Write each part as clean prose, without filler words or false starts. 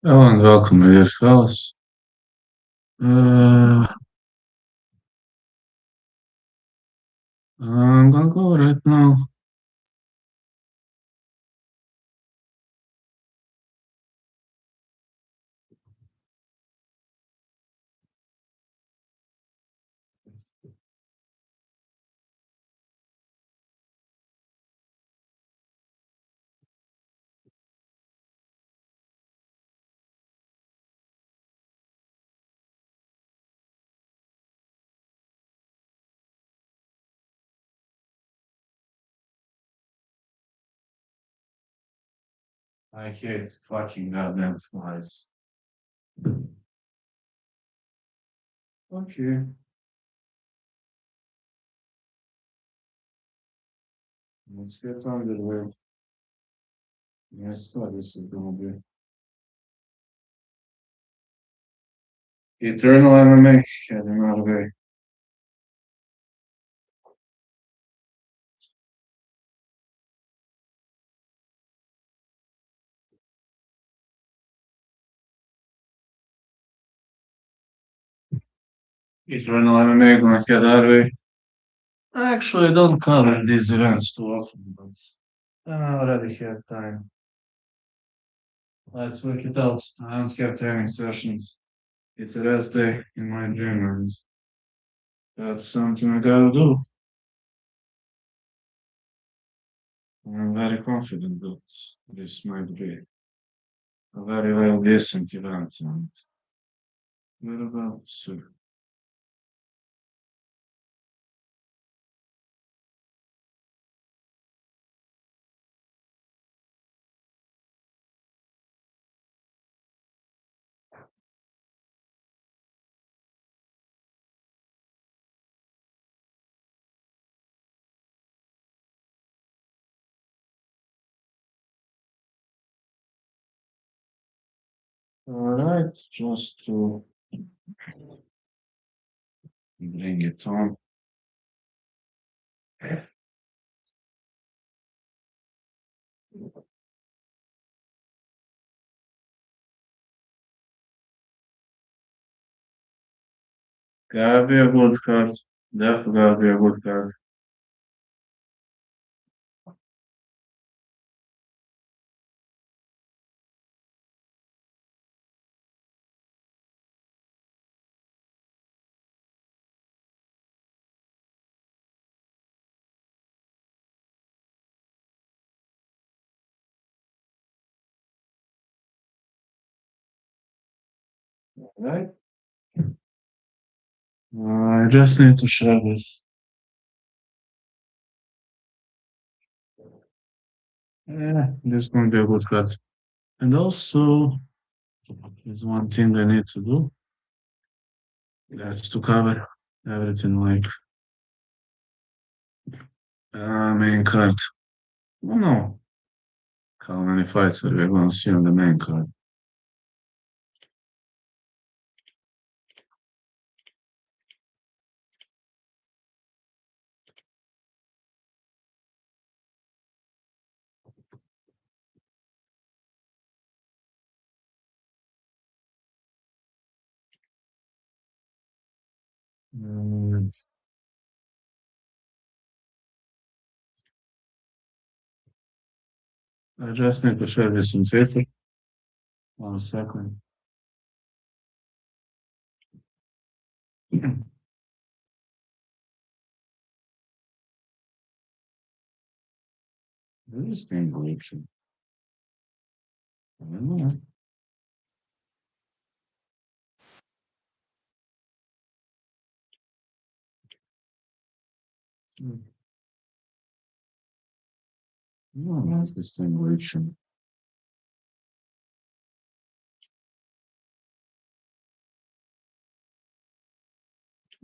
Hello and welcome, my dear fellas. Uh, I'm gonna go right now. I hate fucking goddamn flies. Okay, let's get on the way. Yes, what this is gonna be. Eternal MMA, heading our way. Eternal MMA gonna head our way. I actually don't cover these events too often, but I already have time. Let's work it out. I don't have training sessions. It's a rest day in my gym, and that's something I gotta do. I'm very confident that this might be a very well decent event. And what about sir? Alright, just to bring it on. Gotta be a good card. Definitely gotta be a good card. Right? I just need to share this. Yeah, this is gonna be a good card. And also, there's one thing I need to do. That's to cover everything like main card. Oh no, how many fights are we gonna see on the main card? Mm, I just need to share this on Twitter. 1 second. This thing glitching. I don't know. Why is this thing glitching?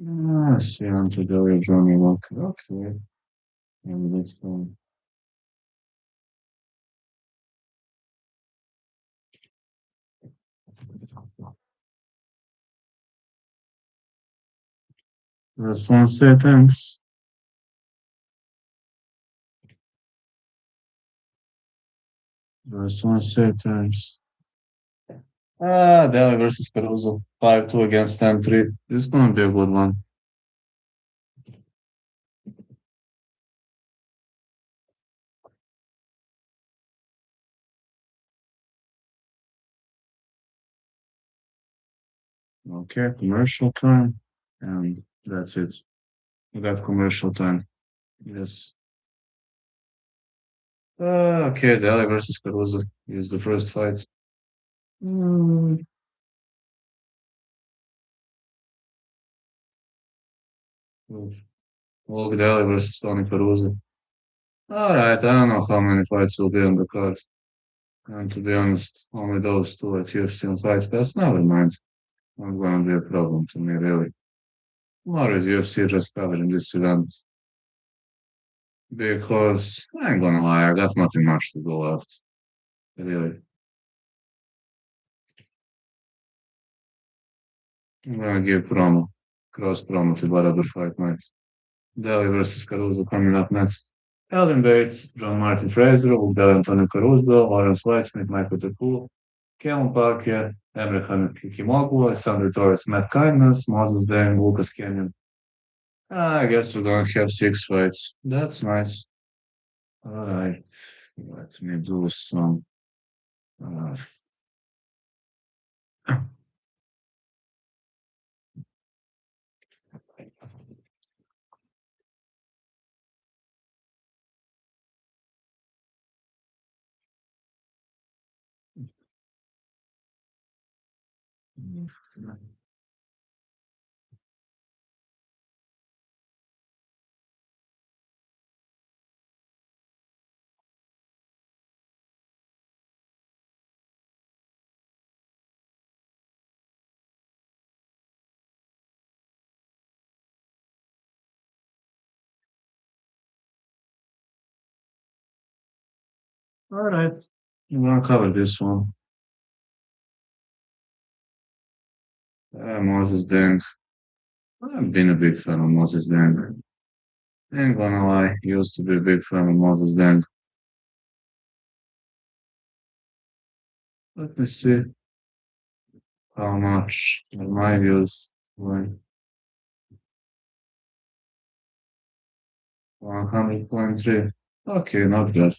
Ah, see, I'm to go Johnny Walker. Okay, maybe that's fine. Just want to say thanks. Just want to say thanks. Daly versus Caruso. 5-2 against 10-3. This is gonna be a good one. Okay, commercial time. And that's it. We got commercial time. Yes. Okay, Daly versus Caruso is the first fight. Hmm. Look, Daly versus Tony Caruso. All right, I don't know how many fights will be on the card. And to be honest, only those two at UFC and Fight Pass, never mind. Not gonna be a problem to me, really. More is UFC just covering this event because I ain't gonna lie, I got nothing much to go left. Really. I'm gonna give promo, cross promo to whatever fight next. Daly versus Caruso coming up next. Elvin Bates, John Martin Fraser, Bogdan Antonio Caruso, Lawrence Whitesmith, Michael Takul, Kellen Parker, Emre Kikimoglu, Alessandro Torres, Matt Kindness, Moses Deng, Lucas Kenyon. I guess we're gonna have six fights. That's nice. All right. Let me do some. Uh, all right. I'm gonna cover this one. Moses Deng. I've been a big fan of Moses Deng. Ain't gonna lie, used to be a big fan of Moses Deng. Let me see how much my views were. 100.3. Okay, not bad.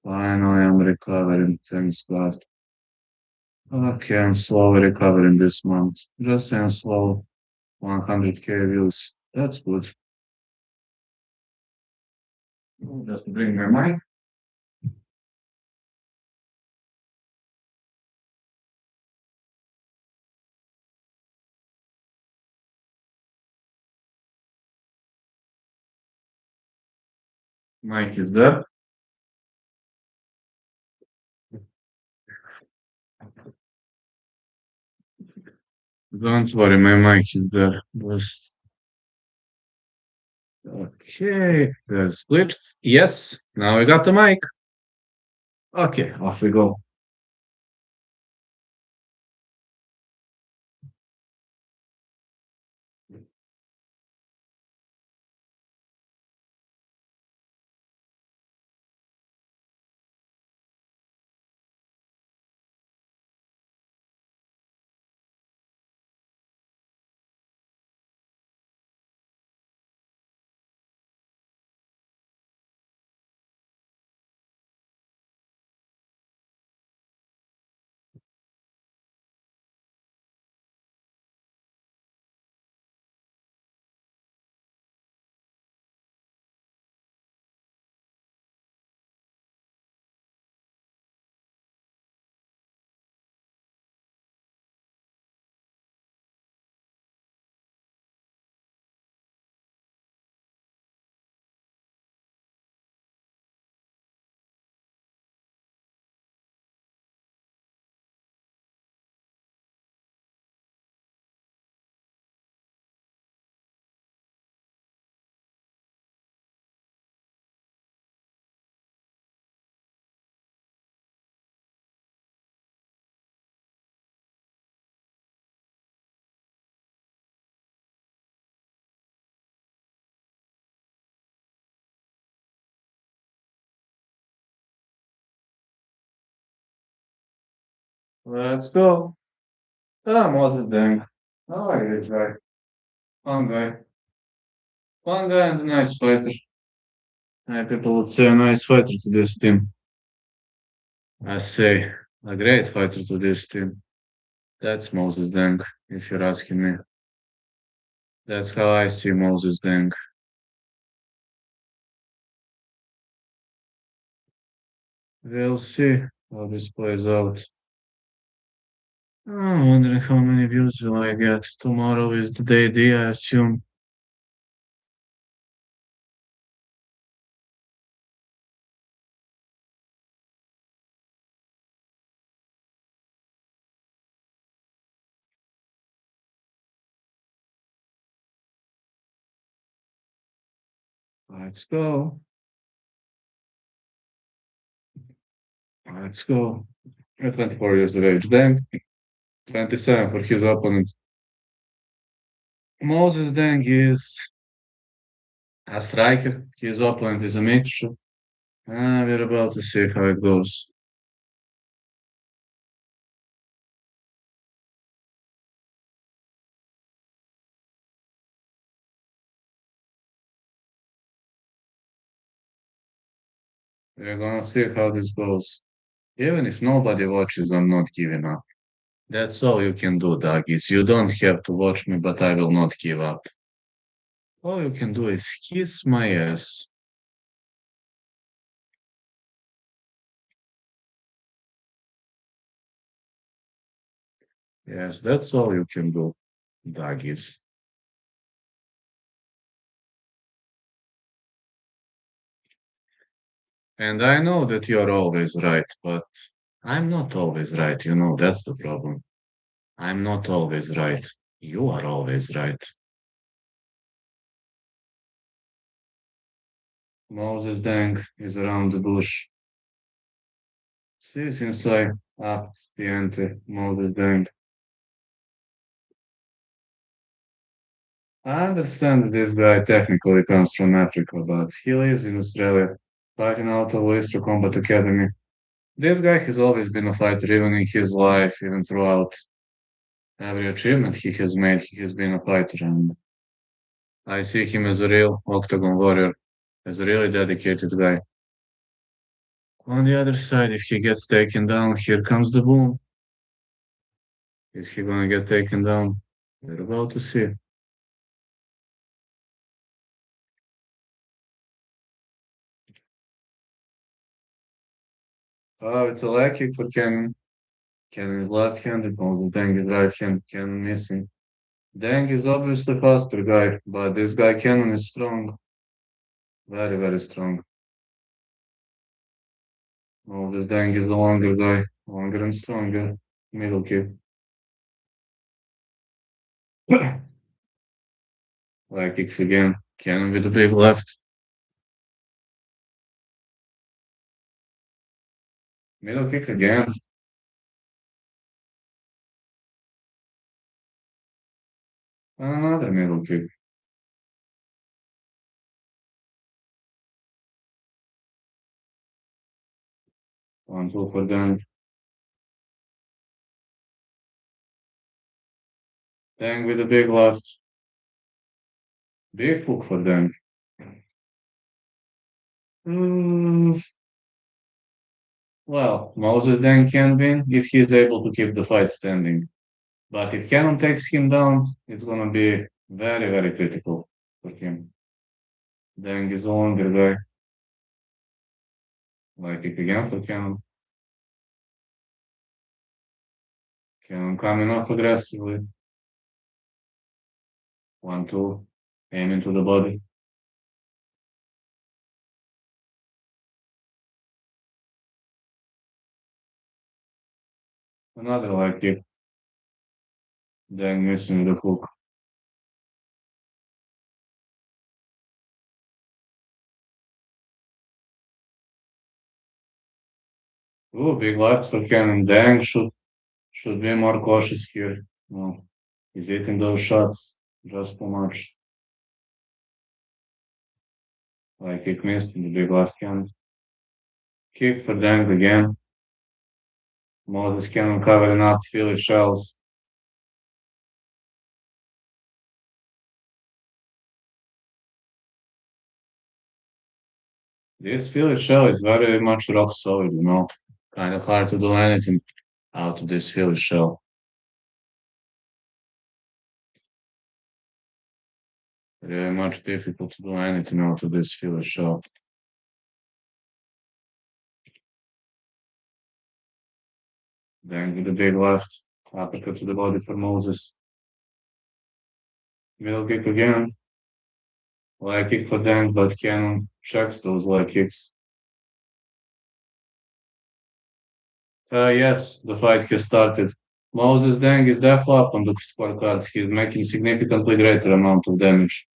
Finally, I'm recovering. Thanks God. Okay, I'm slowly recovering this month. Just saying slow. 100K views. That's good. Just bring my mic. Mic is there. Don't worry, my mic is there. Just okay. There's glitched. Yes. Now we got the mic. Okay, off we go. Let's go. Ah, Moses Deng. I like this guy. Fun guy. Fun guy and a nice fighter. People would say a nice fighter to this team. I say a great fighter to this team. That's Moses Deng, if you're asking me. That's how I see Moses Deng. We'll see how this plays out. I'm wondering how many views will I get. Tomorrow is the day D, I assume. Let's go. Let's go. At 24 years of age. Deng, 27 for his opponent. Moses Deng is a striker. His opponent is a mixture. We're about to see how it goes. We're gonna see how this goes. Even if nobody watches, I'm not giving up. That's all you can do, doggies. You don't have to watch me, but I will not give up. All you can do is kiss my ass. Yes, that's all you can do, doggies. And I know that you're always right, but I'm not always right, that's the problem. I'm not always right. You are always right. Moses Deng is around the bush. See since I upped the ante, Moses Deng. I understand that this guy technically comes from Africa, but he lives in Australia, fighting out of Oyster Combat Academy. This guy has always been a fighter, even in his life, even throughout every achievement he has made, he has been a fighter, and I see him as a real octagon warrior, as a really dedicated guy. On the other side, if he gets taken down, here comes the boom. Is he gonna get taken down? We're about to see. Oh, it's a leg kick for Cannon. Cannon is left-handed, while Deng is right-handed. Cannon missing. Deng is obviously faster guy, but this guy Cannon is strong. Very, very strong. Well, this Deng is a longer guy. Longer and stronger. Middle kick. Leg kicks again. Cannon with a big left. Middle kick again. And another middle kick. 1-2 for Deng. Deng with a big left. Big hook for Deng. Mm, well, Moses Deng can win if he's able to keep the fight standing. But if Cannon takes him down, it's gonna be very, very critical for him. Deng is a longer guy. Like kick again for Cannon. Cannon coming off aggressively. 1-2. Aiming to the body. Another leg kick. Deng missing the hook. Ooh, big left for Cannon. Deng should be more cautious here. No, he's hitting those shots just too much. Like kick missed in the big left hand. Kick for Deng again. Moses Cannon covering up Philly shells. This Philly shell is very much rock solid, you know. Kind of hard to do anything out of this Philly shell. Very much difficult to do anything out of this Philly shell. Then with the big left, uppercut to the body for Moses. Middle kick again. Leg kick for Deng, but Cannon checks those leg kicks. Yes, the fight has started. Moses Deng is definitely up on the scorecards. He's making significantly greater amount of damage.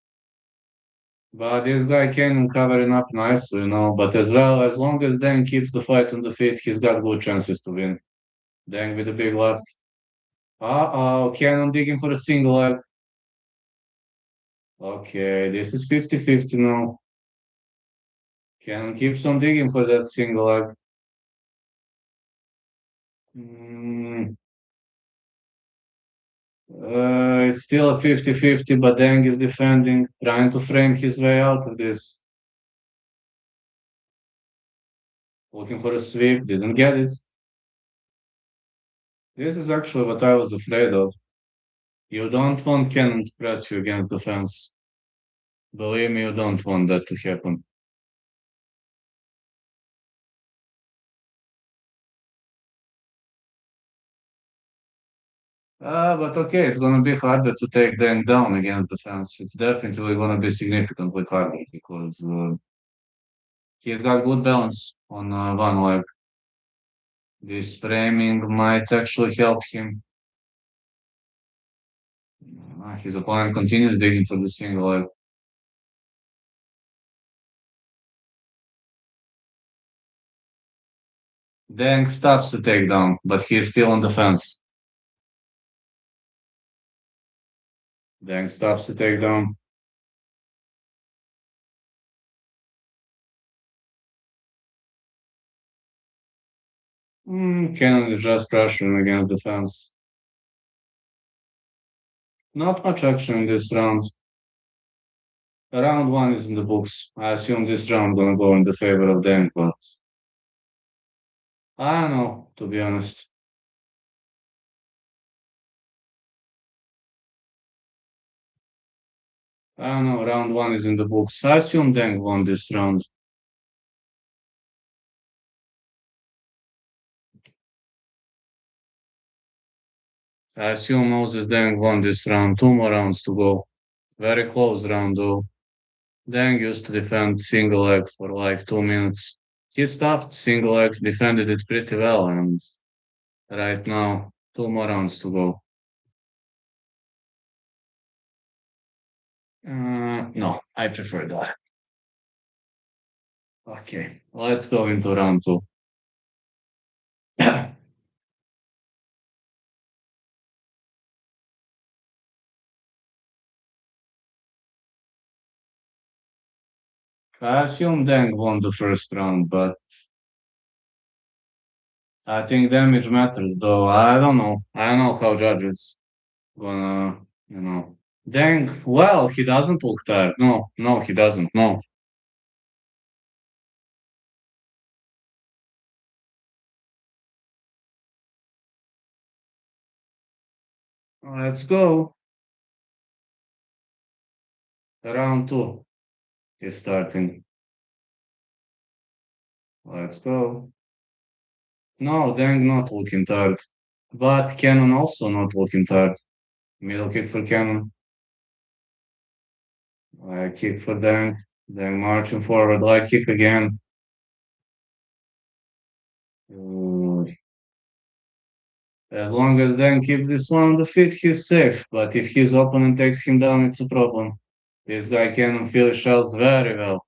But this guy Cannon covering up nicely, you know. But as well, as long as Deng keeps the fight on the feet, he's got good chances to win. Deng with the big left. Uh-oh, Cannon digging for a single leg. Okay, this is 50-50 now. Cannon keeps on digging for that single leg. Mm, it's still a 50-50, but Deng is defending, trying to frame his way out of this. Looking for a sweep, didn't get it. This is actually what I was afraid of. You don't want Cannon to press you against the fence. Believe me, you don't want that to happen. But okay, it's gonna be harder to take Deng down against the fence. It's definitely gonna be significantly harder because he's got good balance on one leg. This framing might actually help him. His opponent continues digging for the single leg. Deng stops the takedown, but he's still on the fence. Deng stops the takedown. Cannon is just pressuring against the fence. Not much action in this round. Round one is in the books. I assume this round gonna go in the favor of Deng, but I don't know, to be honest. I don't know, round one is in the books. I assume Deng won this round. I assume Moses Deng won this round. Two more rounds to go. Very close round though. Deng used to defend single leg for like 2 minutes. He stuffed single leg, defended it pretty well, and right now, two more rounds to go. No, I prefer that. Okay, let's go into round two. I assume Deng won the first round, but I think damage matters, though. I don't know. I don't know how judges gonna, you know. Deng, well, he doesn't look tired. No, no, he doesn't. No. Let's go. Round two is starting. Let's go. No, Deng not looking tired. But Cannon also not looking tired. Middle kick for Cannon. Kick for Deng. Deng marching forward. Leg kick again. Uh, as long as Deng keeps this one on the feet, he's safe. But if his opponent takes him down, it's a problem. This guy Cannon feels shells very well.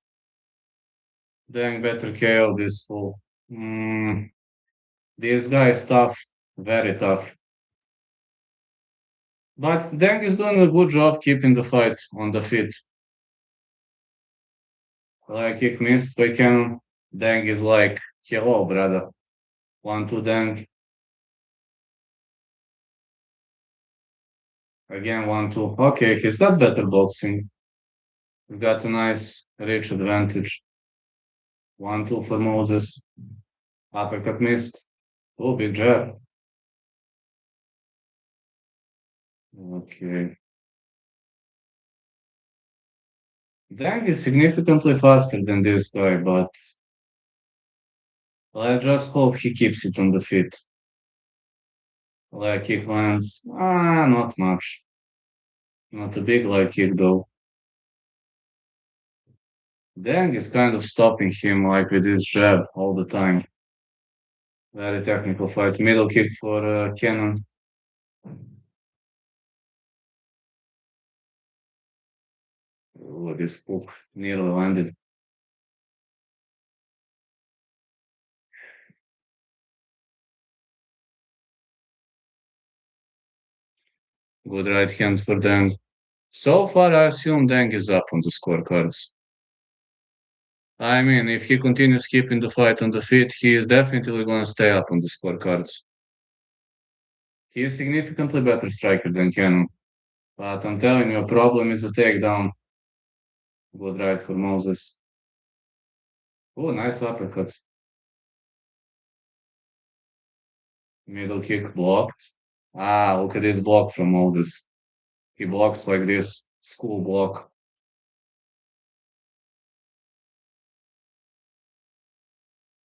Deng better KO this fool. This guy is tough. Very tough. But Deng is doing a good job keeping the fight on the feet. Like kick missed by Cannon. Deng is like, hello, brother. 1-2 Deng. Again, 1-2. Okay, he's got better boxing. He's got a nice reach advantage. 1-2 for Moses. Uppercut missed. Oh, big jab. Okay. Dang is significantly faster than this guy, but let's just hope he keeps it on the feet. Leg kick lands. Not much. Not a big leg kick though. Dang is kind of stopping him like with his jab all the time. Very technical fight. Middle kick for Cannon. Oh, this hook nearly landed. Good right hand for Deng. So far, I assume Deng is up on the scorecards. I mean, if he continues keeping the fight on the feet, he is definitely going to stay up on the scorecards. He is significantly better striker than Cannon. But I'm telling you, a problem is a takedown. Good right for Moses. Oh, nice uppercut. Middle kick blocked. Look at this block from Moses. He blocks like this school block.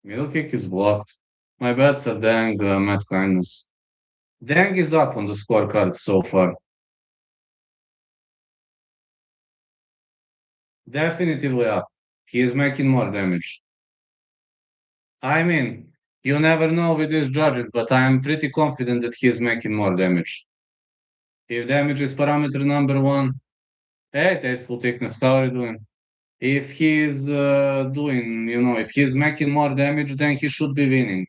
Middle kick is blocked. My bets are Dang, Matt Kindness. Dang is up on the scorecard so far. Definitively up. He is making more damage. I mean, you never know with these judges, but I am pretty confident that he is making more damage. If damage is parameter number one, hey, tasteful thickness, how are you doing? If he is if he is making more damage, then he should be winning.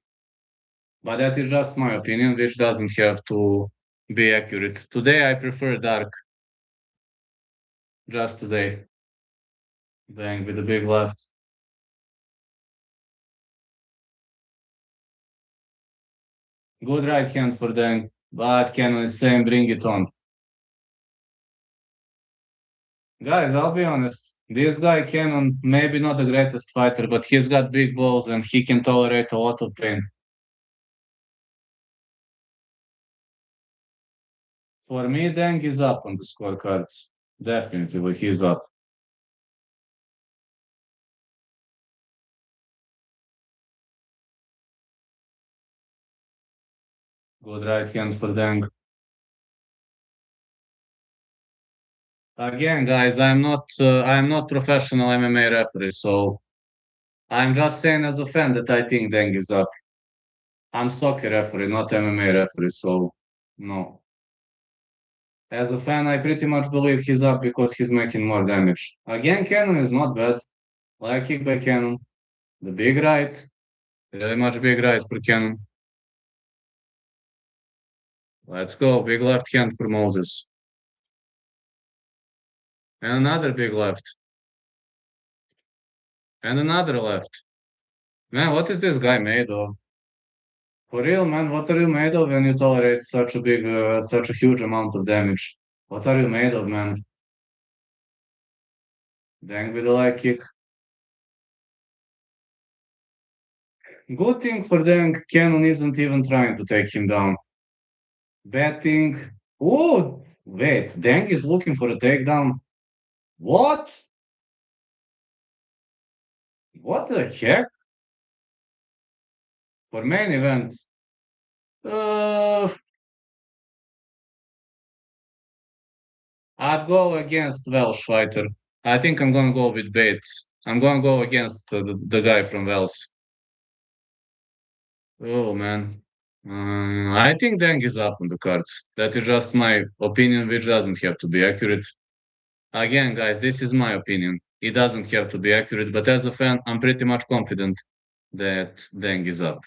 But that is just my opinion, which doesn't have to be accurate. Today, I prefer dark. Just today. Bang with the big left. Good right hand for Deng, but Cannon is saying bring it on. Guys, I'll be honest. This guy Cannon, maybe not the greatest fighter, but he's got big balls and he can tolerate a lot of pain. For me, Deng is up on the scorecards. Definitely, he's up. Good right hand for Deng. Again, guys, I'm not professional MMA referee, so I'm just saying as a fan that I think Deng is up. I'm soccer referee, not MMA referee, so no. As a fan, I pretty much believe he's up because he's making more damage. Again, Cannon is not bad. Like kick by Cannon. The big right. Very much big right for Cannon. Let's go. Big left hand for Moses. And another big left. And another left. Man, what is this guy made of? For real, man, what are you made of when you tolerate such a huge amount of damage? What are you made of, man? Dang with a leg kick. Good thing for Deng, Cannon isn't even trying to take him down. Bad thing. Oh, wait, Deng is looking for a takedown. What? What the heck? For main event. Uh, I'd go against Welsh fighter. I think I'm gonna go with Bates. I'm gonna go against the guy from Wales. Oh man. I think Deng is up on the cards. That is just my opinion, which doesn't have to be accurate. Again, guys, this is my opinion. It doesn't have to be accurate, but as a fan, I'm pretty much confident that Deng is up.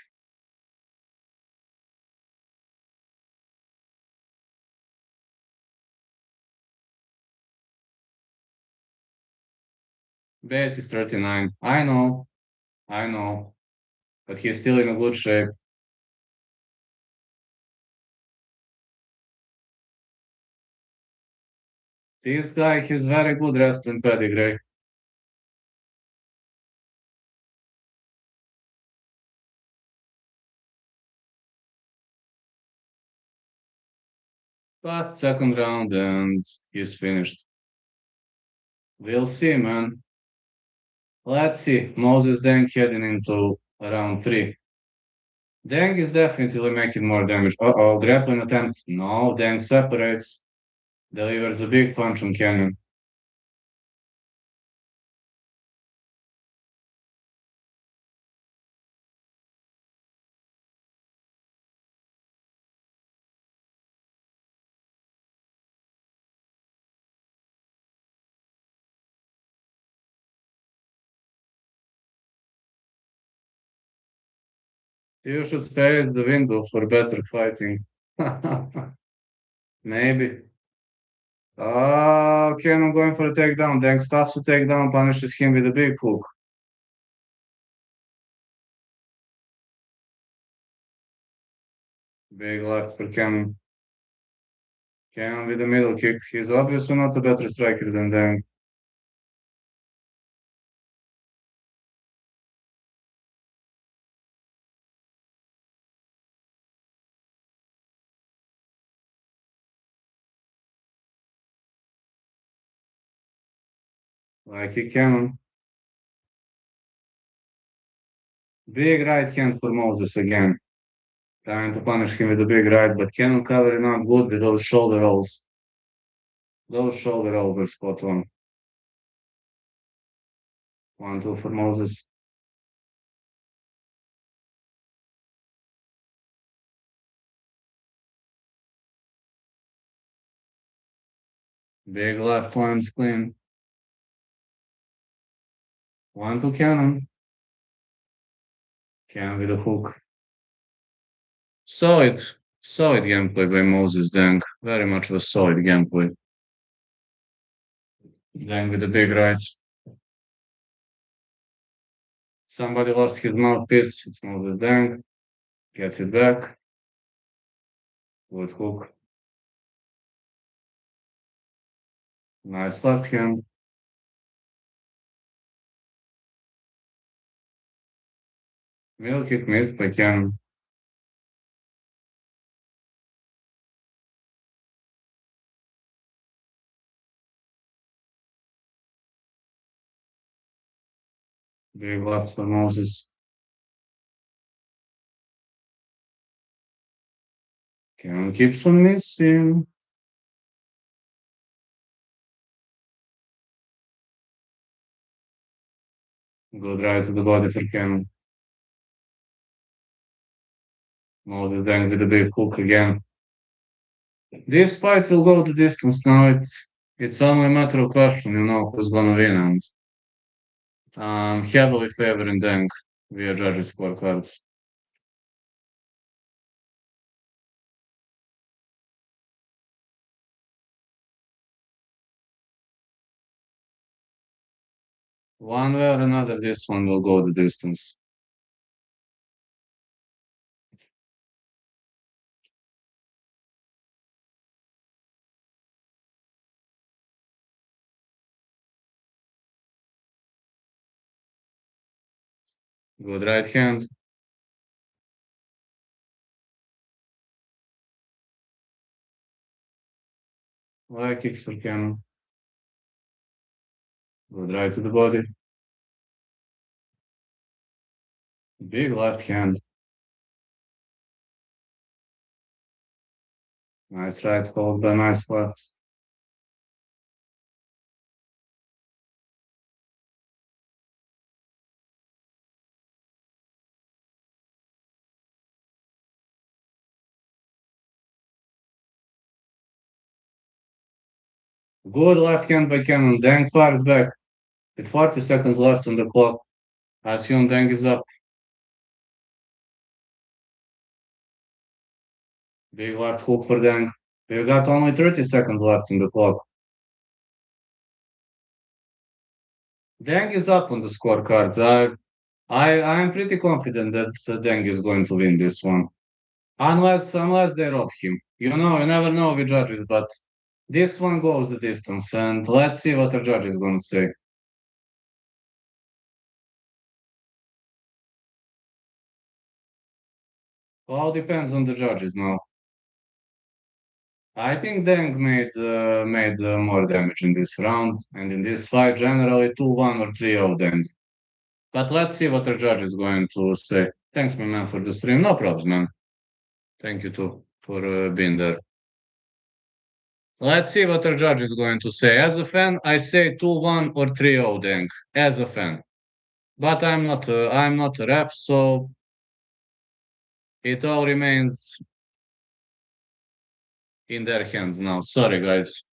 Bates is 39. I know, but he's still in a good shape. This guy has very good wrestling pedigree. But second round and he's finished. We'll see, man. Let's see. Moses Deng heading into round three. Deng is definitely making more damage. Uh-oh, grappling attempt. No, Deng separates. Delivers a big punch on Canyon. You should space the window for better fighting. Maybe. Cannon going for a takedown. Deng stops the takedown, punishes him with a big hook. Big left for Cannon. Cannon with a middle kick. He's obviously not a better striker than Deng. Like he can. Big right hand for Moses again. Trying to punish him with a big right, but Cannon covering not good with those shoulder rolls. Those shoulder rolls were spot on. 1-2 for Moses. Big left lands clean. 1-2 Cannon. Cannon with a hook. Solid, solid gameplay by Moses Deng. Very much of a solid gameplay. Deng with a big right. Somebody lost his mouthpiece. It's Moses Deng. Gets it back. Good hook. Nice left hand. Middle kick missed by Cannon. Big left for Moses. Cannon keeps on missing. Good right to the body for Cannon. Moses Deng with a big hook again. This fight will go the distance now. It's only a matter of question, who's gonna win. And heavily favoring Deng via judges' scorecards. One way or another, this one will go the distance. Good right hand. Leg kicks for Cannon. Good right to the body. Big left hand. Nice right followed by nice left. Good left hand by Cannon. Deng fires back. With 40 seconds left on the clock. I assume Deng is up. Big left hook for Deng. We've got only 30 seconds left on the clock. Deng is up on the scorecards. I am pretty confident that Deng is going to win this one. Unless they rob him. You never know with judges, but This one goes the distance, and let's see what the judge is going to say. All depends on the judges now. I think Deng made more damage in this round, and in this fight, generally 2-1 or 3-0 Deng. But let's see what the judge is going to say. Thanks, my man, for the stream. No problems, man. Thank you too for being there. Let's see what the judge is going to say. As a fan, I say 2-1 or 3-0 Deng. As a fan, but I'm not a ref, so it all remains in their hands now. Sorry, guys.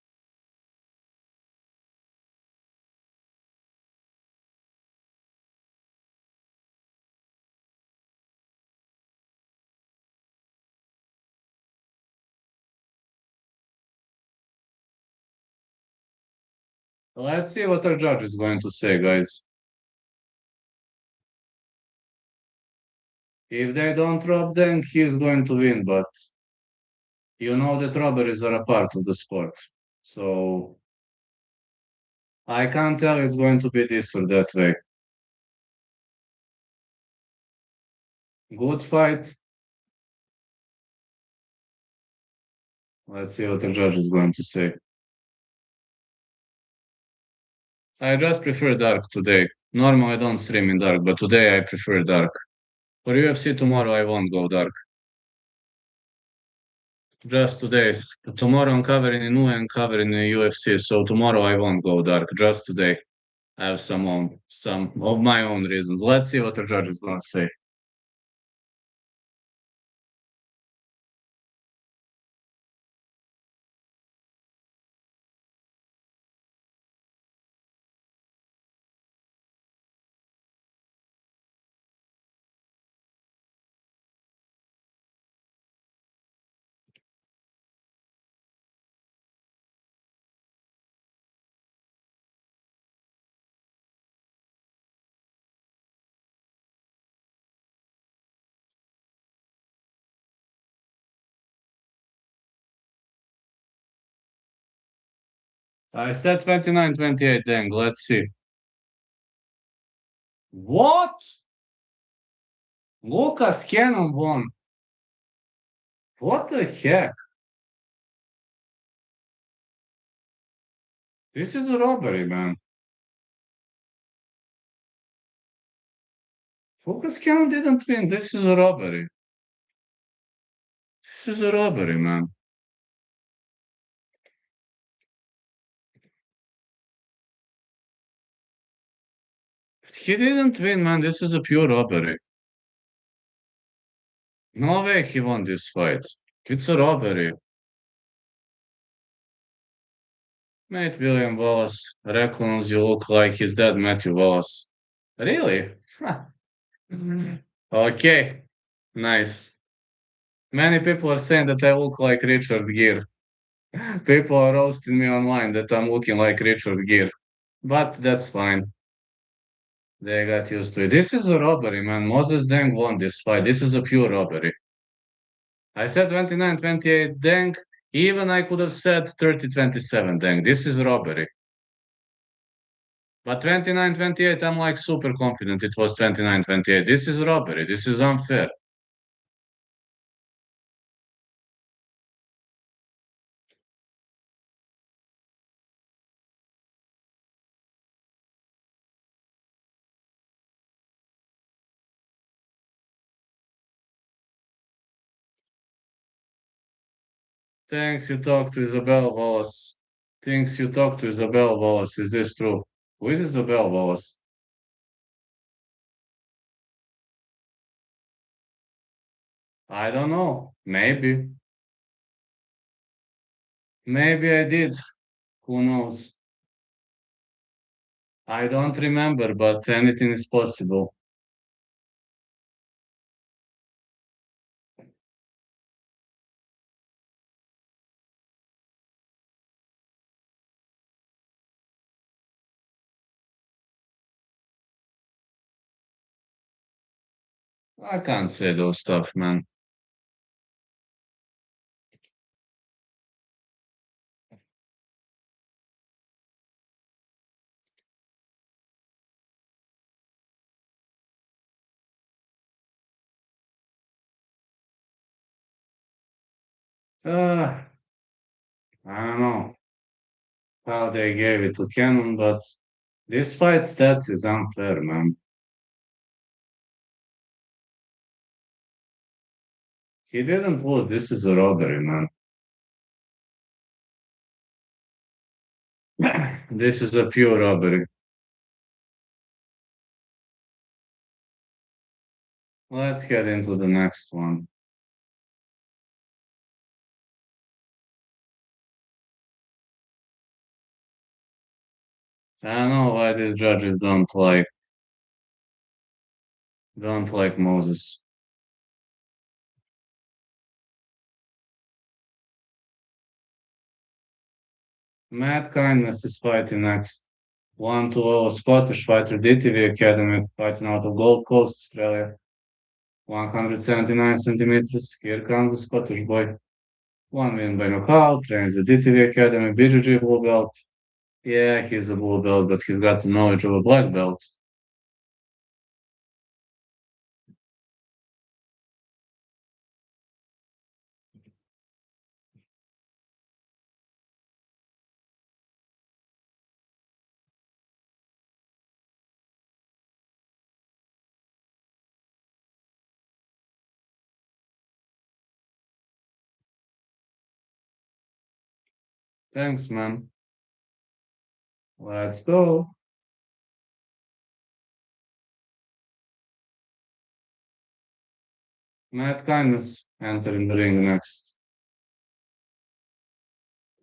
Let's see what our judge is going to say, guys. If they don't rob, then he's going to win, but you know that robberies are a part of the sport. So I can't tell it's going to be this or that way. Good fight. Let's see what the judge is going to say. I just prefer dark today. Normally I don't stream in dark, but today I prefer dark. For UFC tomorrow I won't go dark. Just today. Tomorrow I'm covering in and covering in UFC, so tomorrow I won't go dark. Just today. I have some of my own reasons. Let's see what the judge is going to say. I said 29-28. Dang, let's see. What? Lucas Cannon won. What the heck? This is a robbery, man. Lucas Cannon didn't win. This is a robbery. This is a robbery, man. He didn't win, man. This is a pure robbery. No way he won this fight. It's a robbery. Mate William Wallace reckons you look like his dad, Matthew Wallace. Really? Okay, nice. Many people are saying that I look like Richard Gere. People are roasting me online that I'm looking like Richard Gere. But that's fine. They got used to it. This is a robbery, man. Moses Deng won this fight. This is a pure robbery. I said 29-28 Deng. Even I could have said 30-27 Deng. This is robbery. But 29-28, I'm like super confident it was 29-28. This is robbery. This is unfair. Thanks you talk to Isabel Wallace. Thanks you talk to Isabel Wallace. Is this true? Who is Isabel Wallace? I don't know. Maybe. Maybe I did. Who knows? I don't remember, but anything is possible. I can't say those stuff, man. Uh, I don't know how they gave it to Cannon, but this fight stats is unfair, man. He didn't lose. This is a robbery, man. This is a pure robbery. Let's get into the next one. I don't know why these judges don't like Moses. Matt Kindness is fighting next. 1-0 Scottish fighter DTV Academy fighting out of Gold Coast, Australia. 179 centimeters. Here comes the Scottish boy. One win by knockout. Trains the DTV Academy, BJJ blue belt. Yeah, he's a blue belt, but he's got the knowledge of a black belt. Thanks, man. Let's go. Matt Kindness entering the ring next.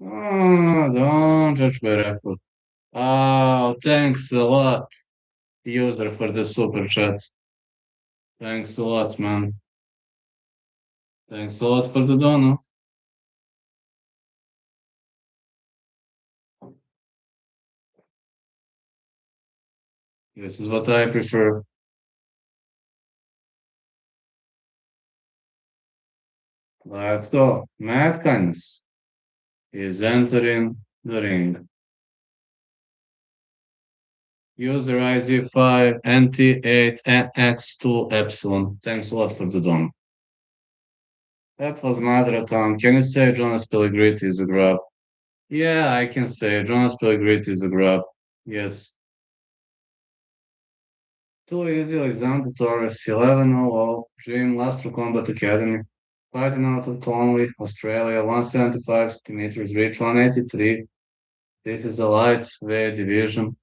Oh, don't judge by record. Oh, thanks a lot, user, for the super chat. Thanks a lot, man. Thanks a lot for the donut. This is what I prefer. Let's go. Matt Kindness is entering the ring. User IZ5 NT8 X2 Epsilon. Thanks a lot for the donut. That was my other account. Can you say Jonas Pellegriti is a grab? Yeah, I can say Jonas Pellegriti is a grab. Yes. Too easy, Alexander Torres, 11:00, Gym, Lastro Combat Academy. Fighting out of Tonley, Australia, 175 centimeters, reach 183. This is the lightweight division.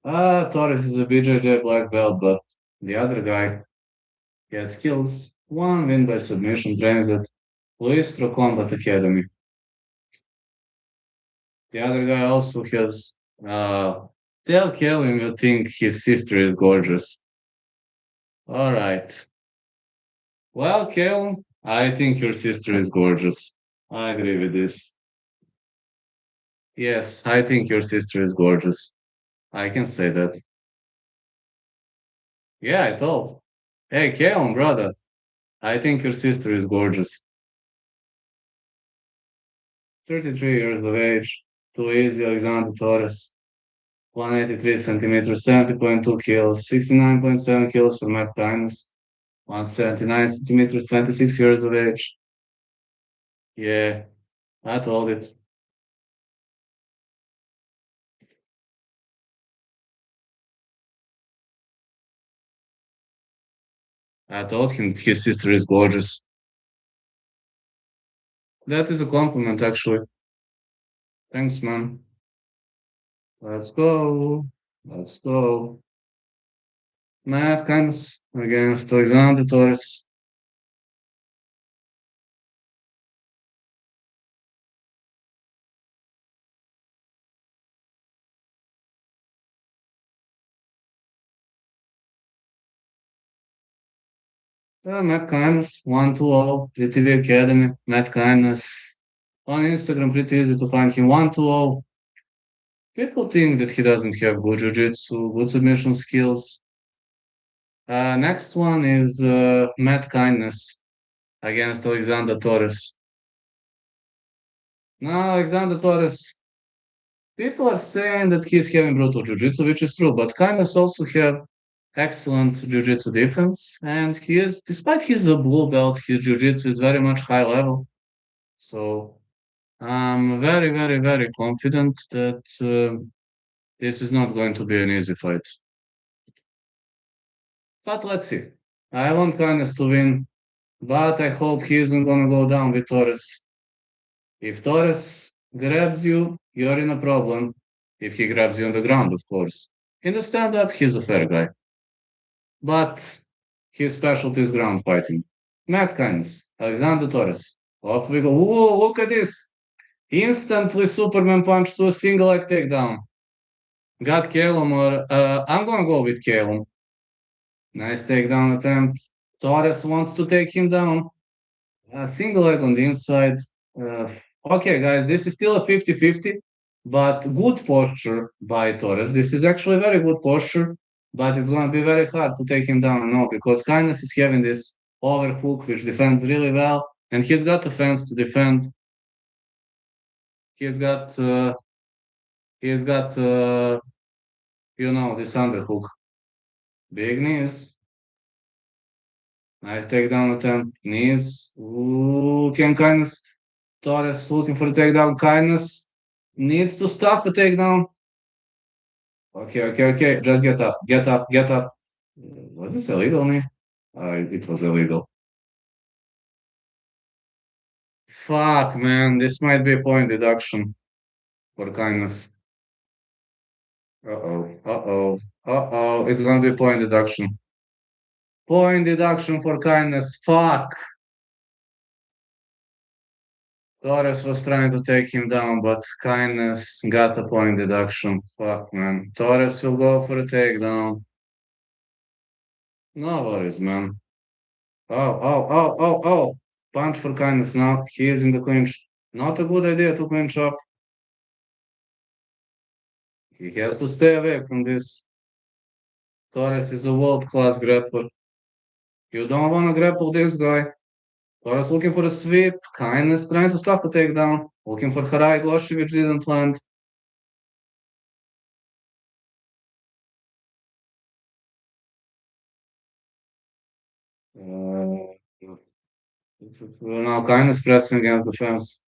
Torres is a BJJ black belt, but the other guy, he has skills. One win by submission, trains at Lastro Combat Academy. The other guy also has, tell Kevin you think his sister is gorgeous. All right. Well, Kale, I think your sister is gorgeous. I agree with this. Yes, I think your sister is gorgeous. I can say that. Yeah, I told. Hey, Kale, brother, I think your sister is gorgeous. 33 years of age, too easy, Alexander Torres. 183 centimeters, 70.2 kilos, 69.7 kilos for Matt Kindness. 179 centimeters, 26 years of age. Yeah, I told it. I told him his sister is gorgeous. That is a compliment, actually. Thanks, man. Let's go. Let's go. Matt Kans against Alexander Torres. Matt Kans, 1-2-0, GTV Academy. Matt Kans. On Instagram, pretty easy to find him. 1-2-0. People think that he doesn't have good jiu-jitsu, good submission skills. Next one is Matt Kindness against Alexander Torres. Now, Alexander Torres, people are saying that he's having brutal jiu-jitsu, which is true, but Kindness also have excellent jiu-jitsu defense, and he is, despite he's a blue belt, his jiu-jitsu is very much high level. So I'm very, very, very confident that this is not going to be an easy fight. But let's see. I want Kindness to win, but I hope he isn't gonna go down with Torres. If Torres grabs you, you're in a problem. If he grabs you on the ground, of course. In the stand-up, he's a fair guy. But his specialty is ground fighting. Matt Kindness, Alexander Torres. Off we go. Whoa, look at this. Instantly Superman punch to a single leg takedown. Got Calum, or I'm gonna go with Calum. Nice takedown attempt. Torres wants to take him down. Single leg on the inside. Uh, okay, guys, this is still a 50-50, but good posture by Torres. This is actually very good posture, but it's going to be very hard to take him down now because Kindness is having this overhook which defends really well, and he's got a fence to defend. He's got, uh, he's got, this underhook. Big knees. Nice takedown attempt. Knees. Ooh, can Kindness. Torres looking for a takedown. Kindness needs to stop the takedown. Okay, okay, okay. Just get up. Get up. Get up. Was this illegal, man? It was illegal. Fuck, man. This might be a point deduction for Kindness. Uh-oh. Uh-oh. Uh-oh. It's gonna be a point deduction. Point deduction for Kindness. Fuck. Torres was trying to take him down, but Kindness got a point deduction. Fuck, man. Torres will go for a takedown. No worries, man. Oh, oh, oh, oh, oh. Punch for Kindness now. He is in the clinch. Not a good idea to clinch up. He has to stay away from this. Torres is a world-class grappler. You don't want to grapple this guy. Torres looking for a sweep. Kindness trying to stop a takedown. Looking for Harai Goshi, which didn't land. Uh, now Kindness pressing against the fence.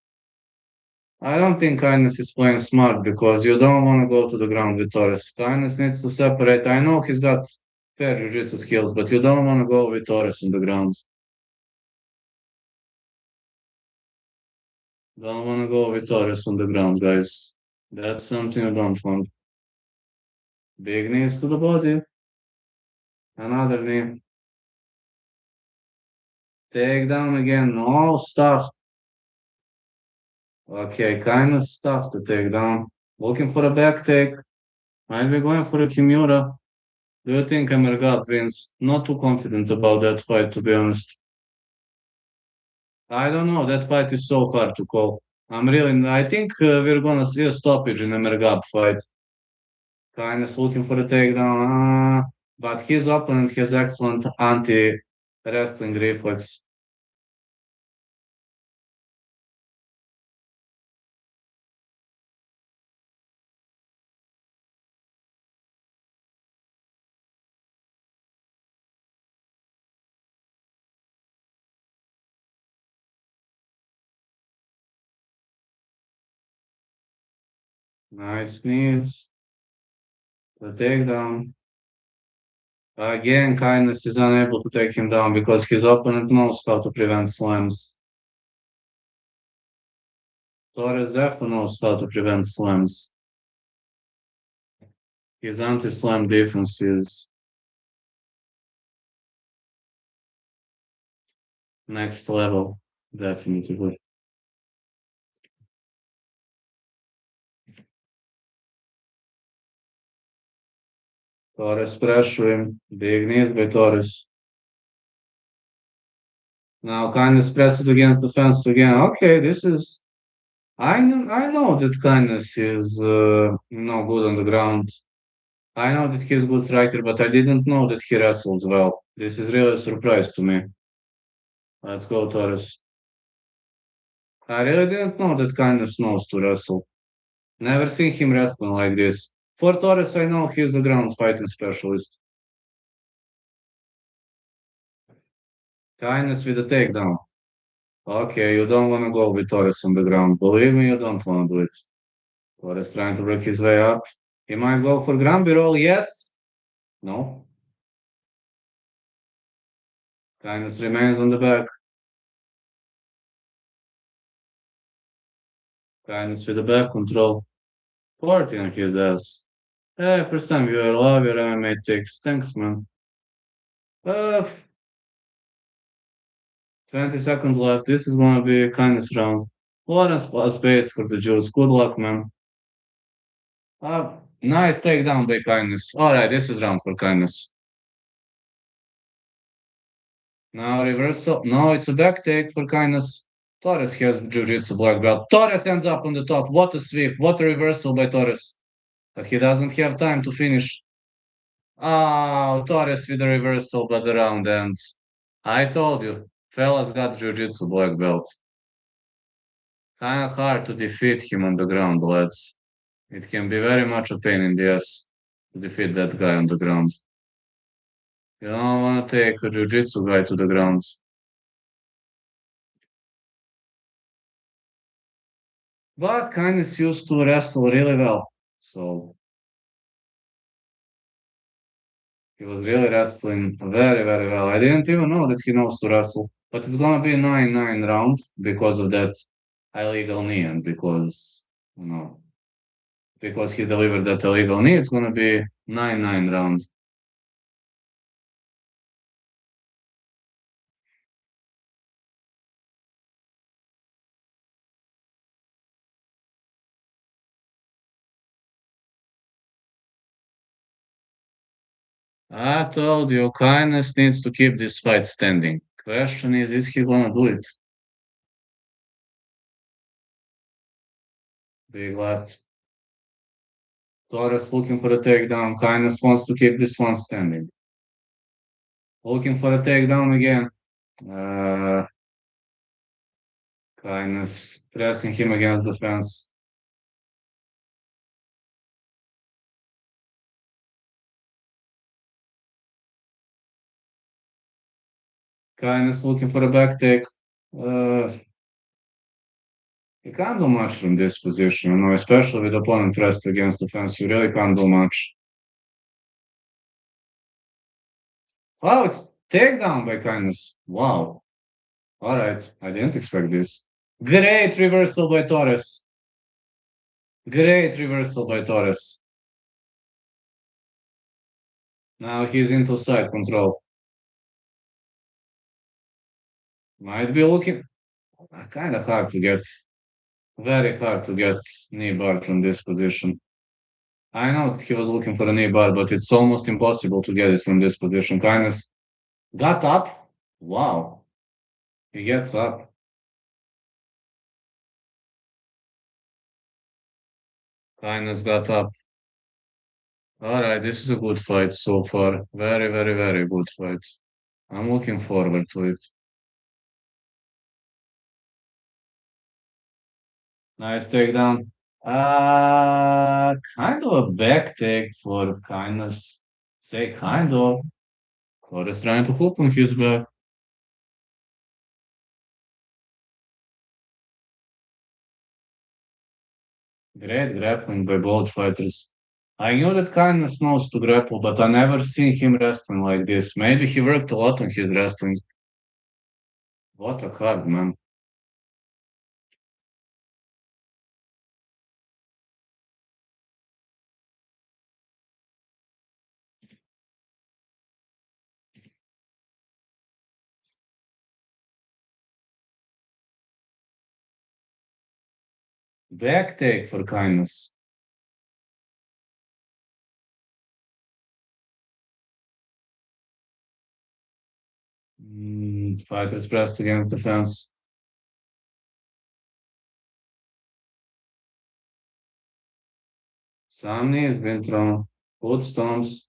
I don't think Kindness is playing smart because you don't want to go to the ground with Torres. Kindness needs to separate. I know he's got fair jiu-jitsu skills, but you don't want to go with Torres on the ground. Don't want to go with Torres on the ground, guys. That's something I don't want. Big knees to the body. Another knee. Take down again. No stuff. Okay, kind of stuff to take down. Looking for a back take. Might be going for a Kimura. Do you think Emergab wins? Not too confident about that fight, to be honest. I don't know. That fight is so hard to call. I think we're gonna see a stoppage in Emergab fight. Kindness looking for a takedown. But his opponent has excellent anti-wrestling reflex. Nice knees. The takedown. Again, Kindness is unable to take him down because his opponent knows how to prevent slams. Torres definitely knows how to prevent slams. His anti-slam defense is next level, definitely. Torres pressuring, big knee by Torres. Now Kindness presses against the fence again. Okay, this is. I know that Kindness is no good on the ground. I know that he's a good striker, but I didn't know that he wrestles well. This is really a surprise to me. Let's go, Torres. I really didn't know that Kindness knows to wrestle. Never seen him wrestling like this. For Torres, I know he's a ground fighting specialist. Kindness with a takedown. Okay, you don't want to go with Torres on the ground. Believe me, you don't want to do it. Torres trying to break his way up. He might go for Granby roll. Yes. No. Kindness remains on the back. Kindness with the back control. 40 on his ass. Hey, first time you love your MMA takes. Thanks, man. 20 seconds left. This is gonna be a kindness round. Lawrence plus Bates for the juice. Good luck, man. Nice takedown by kindness. Alright, this is round for kindness. Now reversal. No, it's a back take for kindness. Torres has jiu-jitsu black belt. Torres ends up on the top. What a sweep. What a reversal by Torres. But he doesn't have time to finish. Oh, Torres with the reversal, but the round ends. I told you, fellas got jiu-jitsu black belt. Kind of hard to defeat him on the ground, lads. It can be very much a pain in the ass to defeat that guy on the ground. You don't want to take a jiu-jitsu guy to the ground. But Kindness used to wrestle really well. So he was really wrestling very, very well. I didn't even know that he knows to wrestle. But it's gonna be 9-9 round because of that illegal knee and you know, because he delivered that illegal knee, it's gonna be 9-9 round. I told you, Kindness needs to keep this fight standing. Question is he gonna do it? Big left. Torres looking for a takedown. Kindness wants to keep this one standing. Looking for a takedown again. Uh, Kindness pressing him against the fence. Kindness looking for a back take. Uh, you can't do much from this position, especially with opponent pressed against the fence. You really can't do much. Wow, it's takedown by Kindness. Wow. All right, I didn't expect this. Great reversal by Torres. Great reversal by Torres. Now he's into side control. Might be looking kind of hard to get, very hard to get knee bar from this position. I know that he was looking for a knee bar, but it's almost impossible to get it from this position. Kindness got up. Wow. He gets up. Kindness got up. All right, this is a good fight so far. Very, very, very good fight. I'm looking forward to it. Nice takedown. Kind of a back take for Kindness. Say kind of. Torres trying to hook on his back. Great grappling by both fighters. I knew that Kindness knows to grapple, but I never seen him wrestling like this. Maybe he worked a lot on his wrestling. What a card, man. Back take for Kindness. Fighters pressed against the fence. Some knee has been thrown. Foot stomps.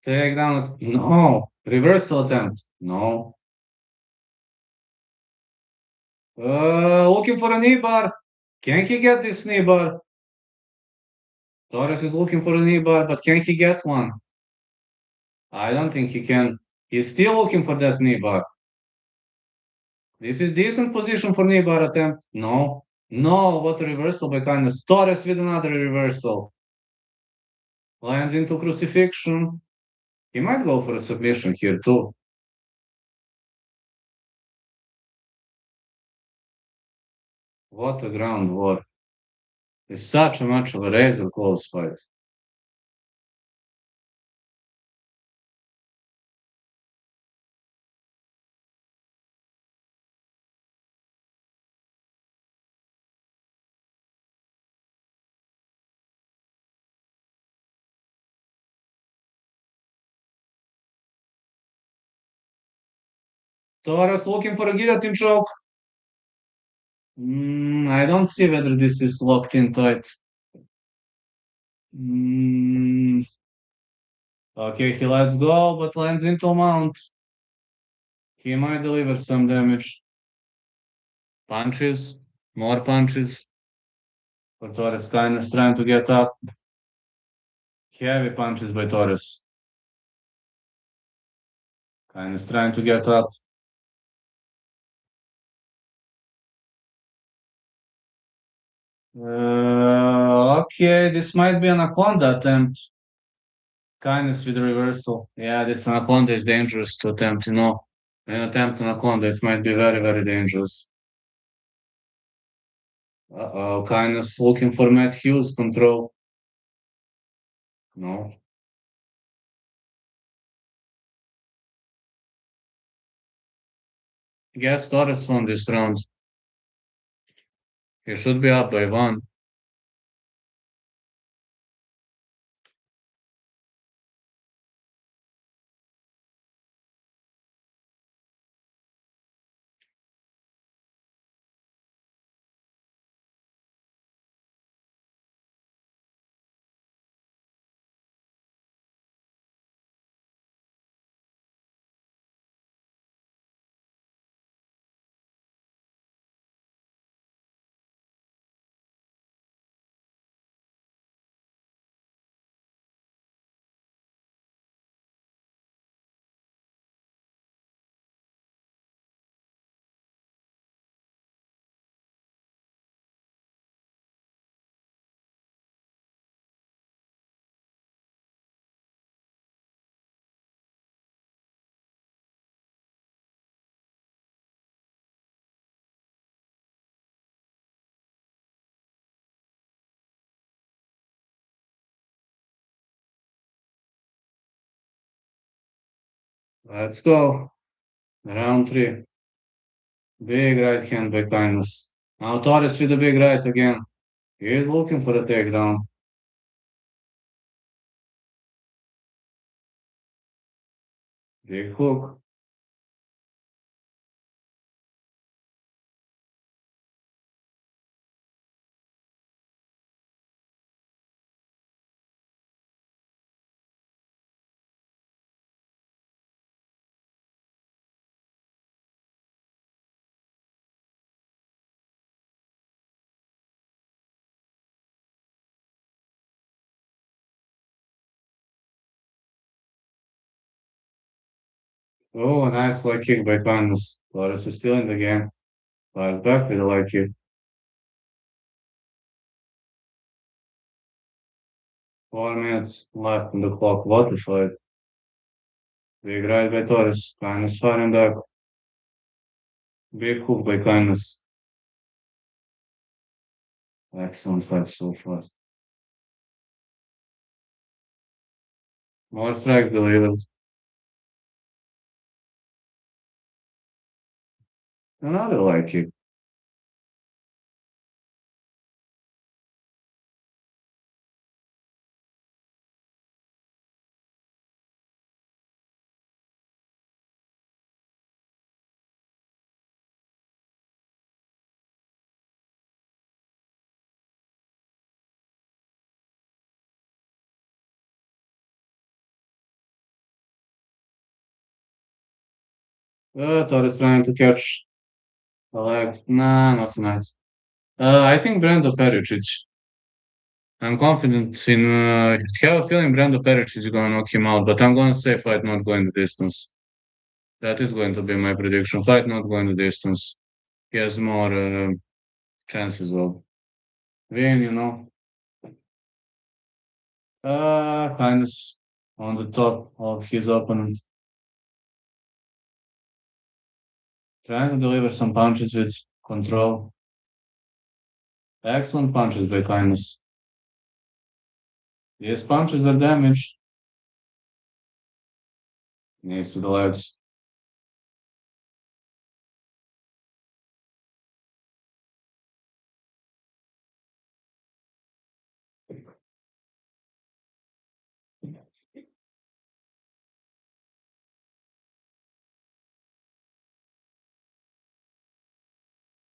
Takedown. No. Reversal attempt. No. Looking for a knee bar. Can he get this knee bar? Torres is looking for a knee bar, but can he get one? I don't think he can. He's still looking for that knee bar. This is decent position for knee bar attempt. No. No, what a reversal by kindness. Torres with another reversal. Lands into crucifixion. He might go for a submission here too. What a ground war. It's such a much of a razor close fight. Torres looking for a guillotine choke. I don't see whether this is locked in tight. Mm, okay, he lets go, but lands into mount. He might deliver some damage. Punches, more punches. But Torres kindness trying to get up. Heavy punches by Torres. Kindness trying to get up. Okay, this might be an Anaconda attempt. Kindness with the reversal. Yeah, this Anaconda is dangerous to attempt, An attempt Anaconda, it might be very, very dangerous. Uh-oh, kindness looking for Matt Hughes control. No. Guess Torres won this round. He should be up by one. Let's go. Round three. Big right hand by kindness. Now Torres with a big right again. He is looking for a takedown. Big hook. Oh, a nice leg kick by kindness. Torres is still in the game. Fight back with a leg kick. 4 minutes left on the clock. What a fight. Big right by Torres. Kindness fighting back. Big hook by kindness. Excellent fight so far. More strike delivered. Another leg kick. Torres trying to catch the leg. Nah, not tonight. I think Brando Pericic. I'm confident in. Have a feeling Brando Pericic is gonna knock him out, but I'm gonna say fight not going the distance. That is going to be my prediction. Fight not going the distance. He has more chances of win. Kindness on the top of his opponent, trying to deliver some punches with control. Excellent punches by Kindness. These punches are damaged. Knees to the legs.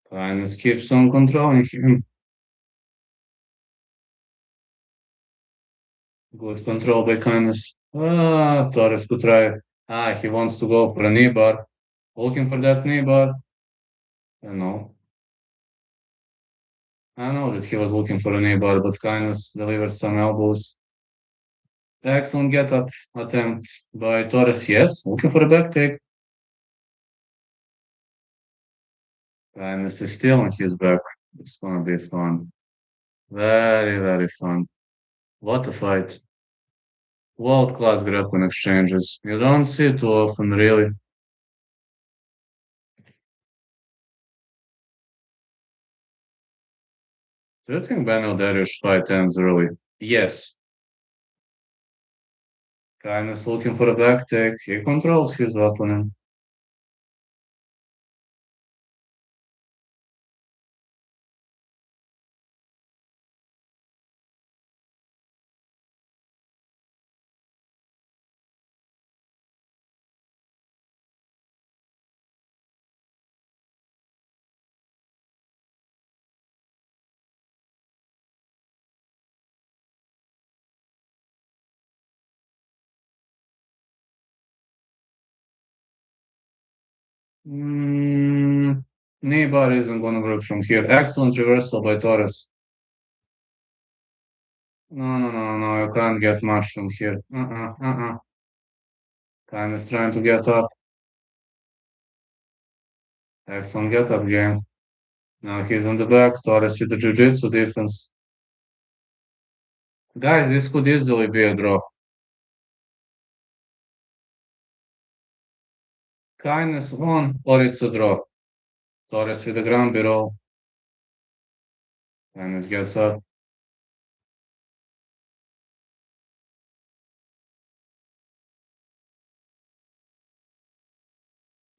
Kindness keeps on controlling him. Good control by Kindness. Torres could try. He wants to go for a knee bar. Looking for that knee bar. I know. I know that he was looking for a knee bar, but Kindness delivered some elbows. Excellent get up attempt by Torres. Yes, looking for a back take. Kindness is still on his back. It's gonna be fun. Very, very fun. What a fight. World class grappling exchanges. You don't see it too often, really. Do you think Benel Darius fight ends early? Yes. Kindness looking for a back take. He controls his opponent. Mm, Knee bar isn't gonna work from here. Excellent reversal by Torres. No, no, no, no, you can't get much from here. Kindness trying to get up. Excellent get up game. Now he's on the back. Torres with the jiu-jitsu defense. Guys, this could easily be a draw. Kindness on, or it's a draw. Torres with the ground below. Kindness gets up.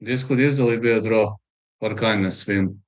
This could easily be a draw or Kindness win.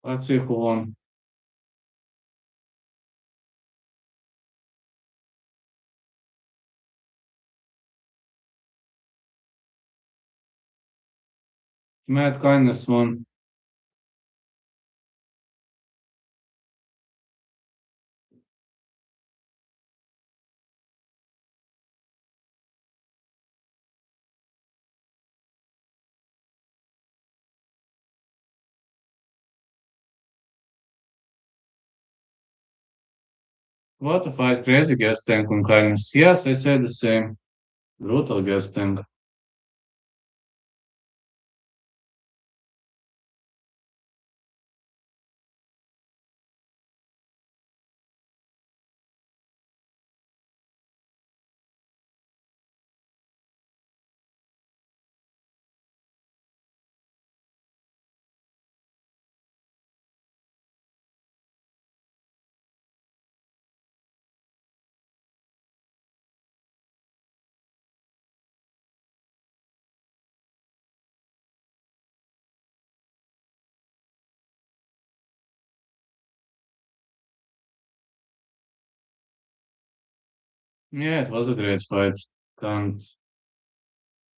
Let's see who won. Matt Kindness won. What a fight. Crazy guesting on Kindness. Yes, I said the same. Brutal guesting. Yeah, it was a great fight. Can't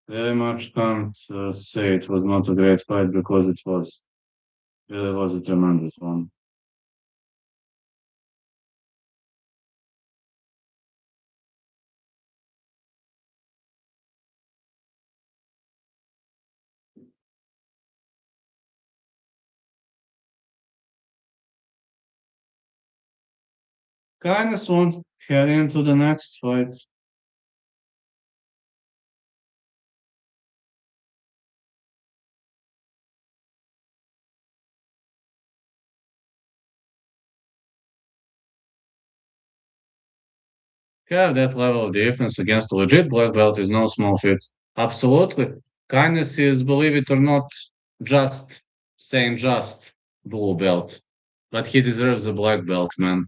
very much can't say it was not a great fight because it was really was a tremendous one. Kindness one. Heading into the next fight. Have that level of defense against a legit black belt is no small feat. Absolutely. Kindness is, believe it or not, just saying just blue belt. But he deserves a black belt, man,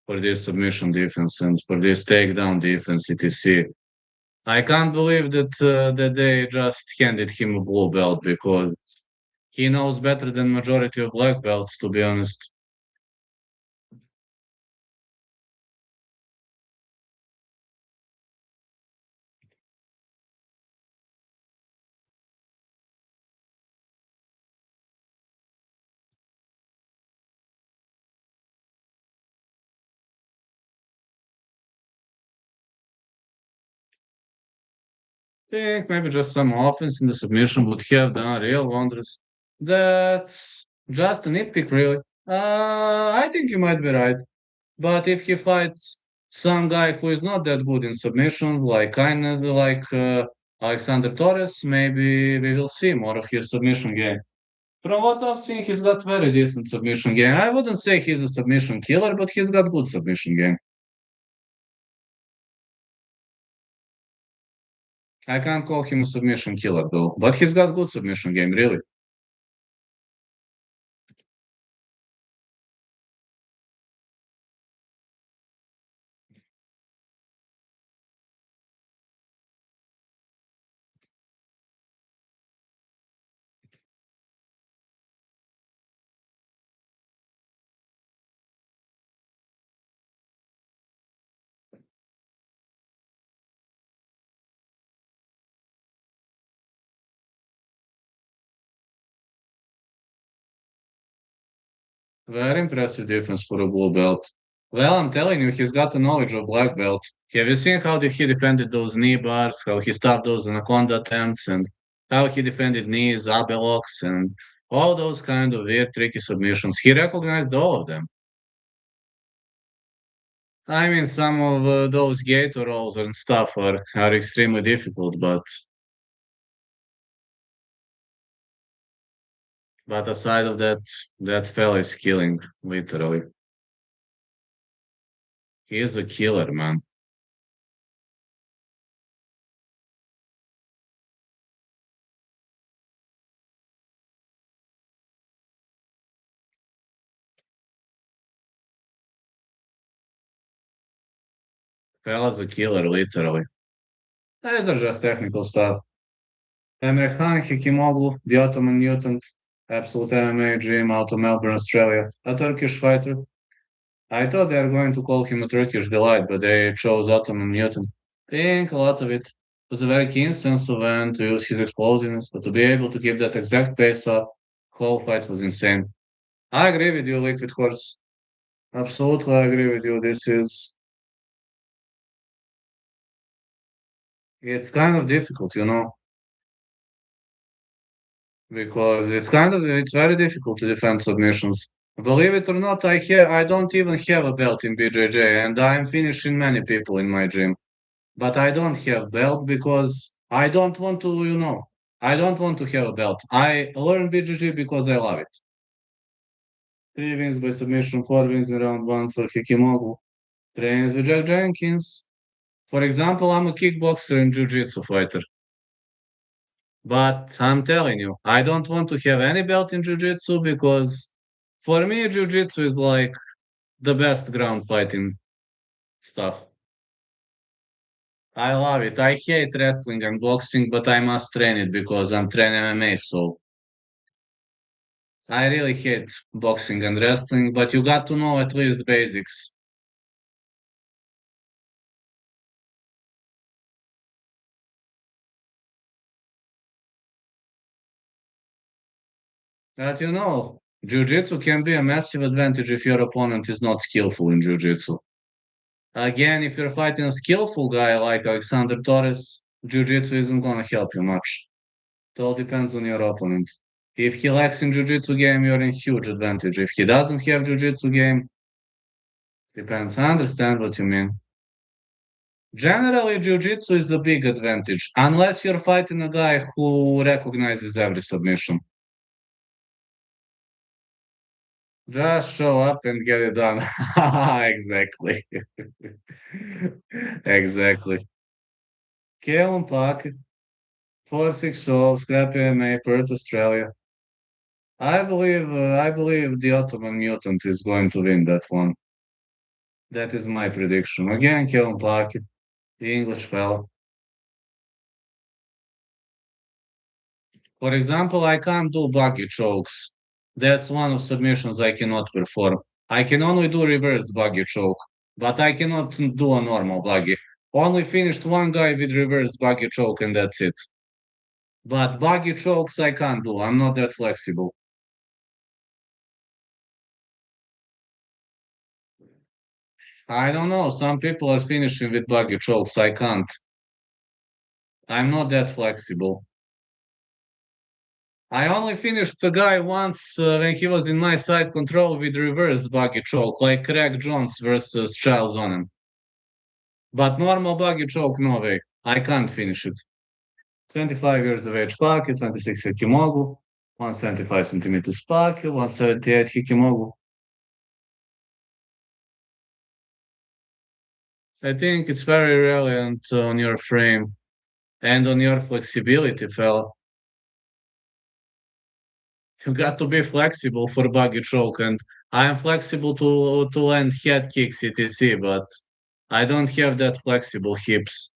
for this submission defense and for this takedown defense, etc. I can't believe that they just handed him a blue belt because he knows better than majority of black belts, to be honest. Think maybe just some offense in the submission would have done real wonders. That's just a nitpick, really. I think you might be right. But if he fights some guy who is not that good in submissions, like kind of like Alexander Torres, maybe we will see more of his submission game. From what I've seen, he's got very decent submission game. I wouldn't say he's a submission killer, but he's got good submission game. I can't call him a submission killer though, but he's got good submission game, really. Very impressive defense for a blue belt. Well, I'm telling you, he's got the knowledge of black belt. Have you seen how he defended those knee bars, how he stopped those anaconda attempts, and how he defended knees, abelocks, and all those kind of weird, tricky submissions? He recognized all of them. I mean, some of those gator rolls and stuff are extremely difficult, but aside of that, that fella is killing, literally. He is a killer, man. Fella's a killer, literally. These are just technical stuff. Emre Khan, Hikimoglu, the Ottoman Mutant. Absolute MMA gym out of Melbourne, Australia. A Turkish fighter. I thought they were going to call him a Turkish delight, but they chose Ottoman Mutant. I think a lot of it was a very keen sense of when to use his explosiveness, but to be able to keep that exact pace up, whole fight was insane. I agree with you, Liquid Horse. Absolutely, I agree with you. It's kind of difficult, because it's very difficult to defend submissions. Believe it or not, I don't even have a belt in BJJ, and I'm finishing many people in my gym. But I don't have belt because I don't want to, I don't want to have a belt. I learned BJJ because I love it. 3 wins by submission, 4 wins in round one for Hikimoku. Trains with Jack Jenkins. For example, I'm a kickboxer and jiu-jitsu fighter. But I'm telling you, I don't want to have any belt in jiu-jitsu because for me, jiu-jitsu is like the best ground fighting stuff. I love it. I hate wrestling and boxing, but I must train it because I'm training MMA, so I really hate boxing and wrestling, but you got to know at least basics. That jiu-jitsu can be a massive advantage if your opponent is not skillful in jiu-jitsu. Again, if you're fighting a skillful guy like Alexander Torres, jiu-jitsu isn't gonna help you much. It all depends on your opponent. If he lacks in jiu-jitsu game, you're in huge advantage. If he doesn't have jiu-jitsu game, depends. I understand what you mean. Generally, jiu-jitsu is a big advantage, unless you're fighting a guy who recognizes every submission. Just show up and get it done. Exactly. Exactly. Kalen Park, 460, Scrap MMA, Perth, Australia. I believe the Ottoman Mutant is going to win that one. That is my prediction. Again, Kellen Park, the English fella. For example, I can't do buggy chokes. That's one of submissions I cannot perform. I can only do reverse buggy choke, but I cannot do a normal buggy. Only finished one guy with reverse buggy choke and that's it. But buggy chokes I can't do. I'm not that flexible. I don't know. Some people are finishing with buggy chokes. I can't. I'm not that flexible. I only finished the guy once when he was in my side control with reverse buggy choke, like Craig Jones versus Charles Onen. But normal buggy choke, no way. I can't finish it. 25 years of age Paki, 26 Hikimogu, 175 centimeters Paki, 178 Hikimogu. I think it's very relevant on your frame and on your flexibility, fella. You got to be flexible for buggy choke, and I am flexible to land head kicks, etc. But I don't have that flexible hips.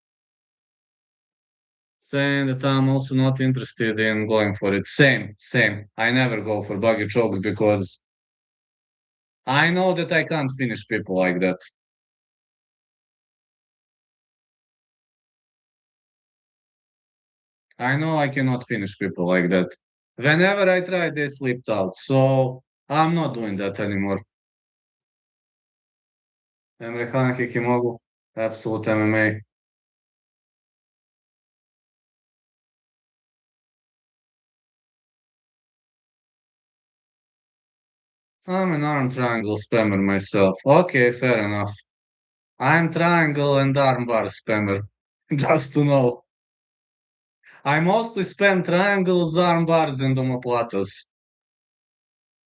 Saying that I'm also not interested in going for it. Same. I never go for buggy chokes because I know that I can't finish people like that. I know I cannot finish people like that. Whenever I try, they slipped out. So I'm not doing that anymore. Emre Khan Hikimogu, absolute MMA. I'm an arm triangle spammer myself. Okay, fair enough. I'm triangle and arm bar spammer. Just to know. I mostly spam triangles, arm bars, and omoplatas.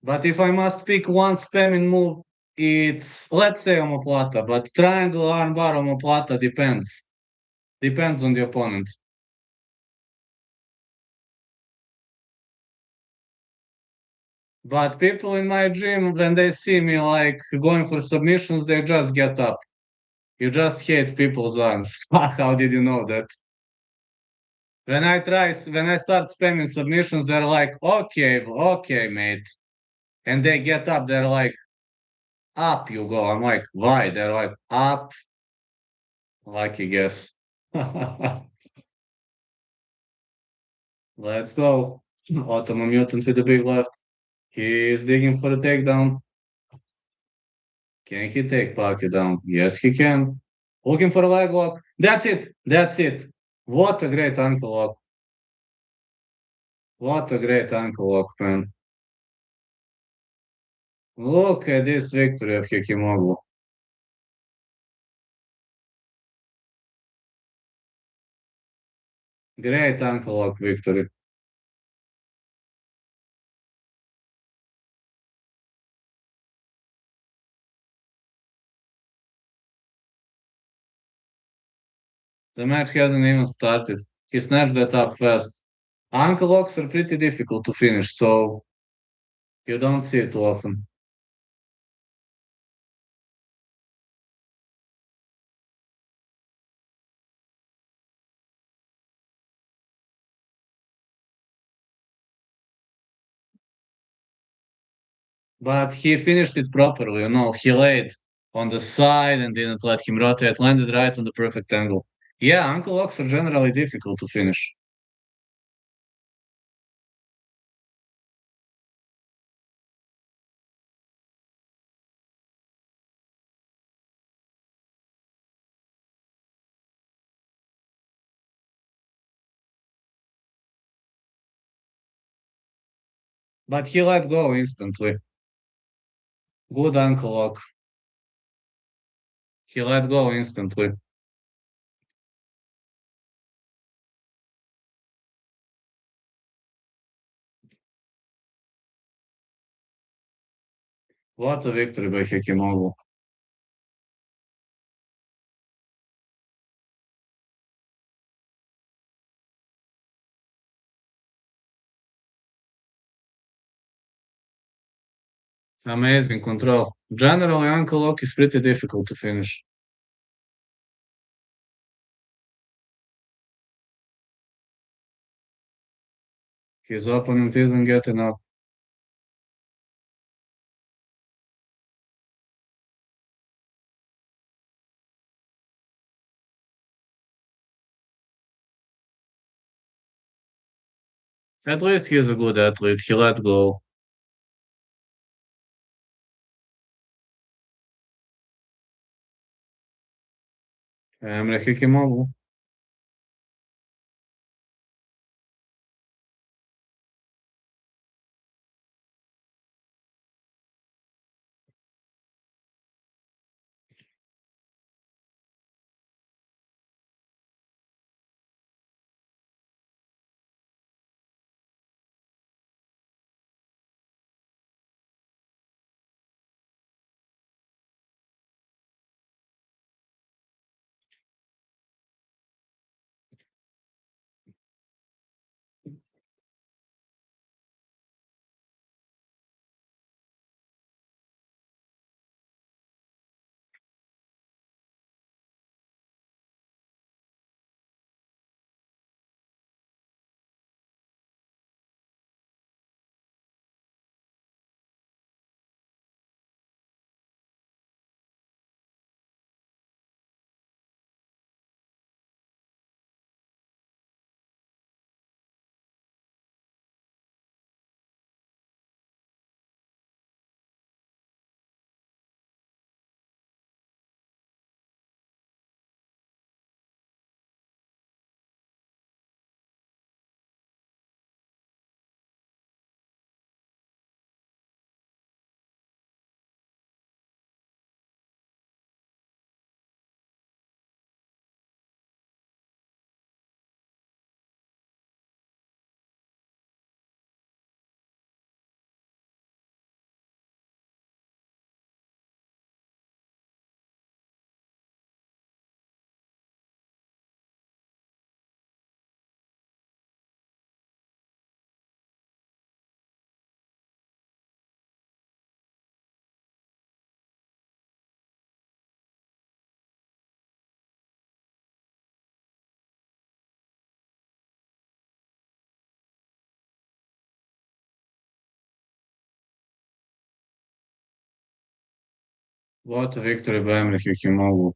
But if I must pick one spamming move, it's let's say omoplata, but triangle, arm bar, omoplata depends. Depends on the opponent. But people in my gym, when they see me like going for submissions, they just get up. You just hate people's arms. How did you know that? When I start spamming submissions, they're like, okay, okay, mate. And they get up, they're like, up you go. I'm like, why? They're like, up, lucky guess. Let's go. Ottoman Mutant with the big left. He's digging for the takedown. Can he take Pacquiao down? Yes, he can. Looking for a leg lock. That's it. That's it. What a great ankle lock. What a great ankle lock, man. Look at this victory of Hikimoglu. Great ankle lock victory. The match hadn't even started. He snatched that up fast. Ankle locks are pretty difficult to finish, so you don't see it too often. But he finished it properly, He laid on the side and didn't let him rotate, landed right on the perfect angle. Yeah, ankle locks are generally difficult to finish. But he let go instantly. Good ankle lock. He let go instantly. What a victory by Hekimoglu. Amazing control. Generally, ankle lock is pretty difficult to finish. His opponent isn't getting up. At least he's a good athlete. He let go. Emre Hekimoglu. Вот Виктор Ибраимович Юхимову.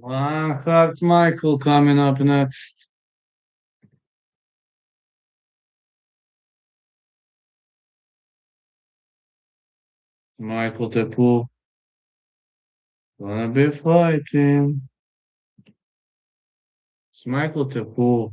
Lionheart Michael coming up next. Michael Tepu gonna be fighting. It's Michael Tepu.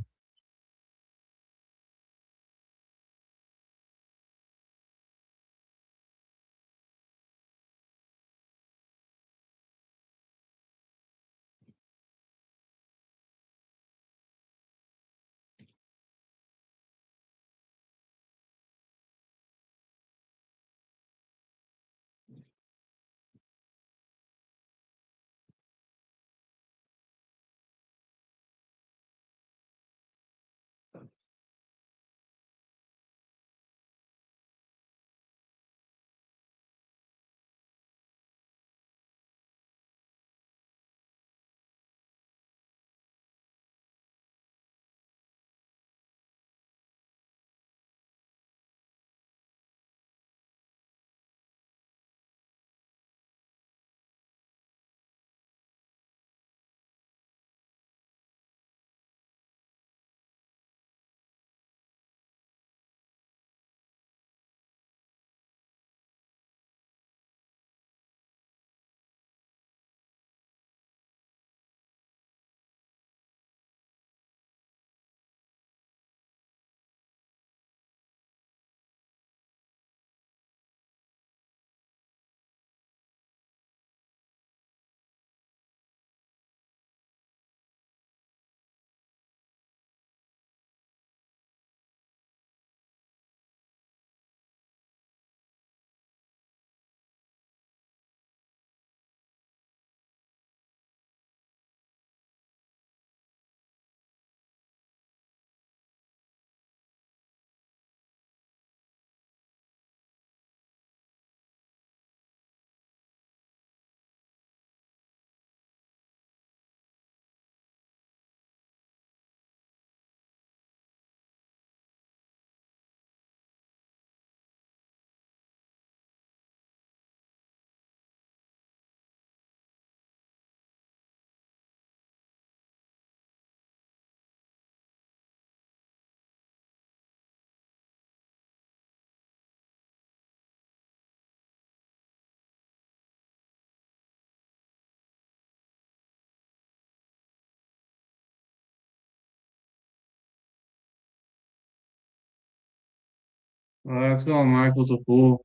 Let's go, Michael to pool.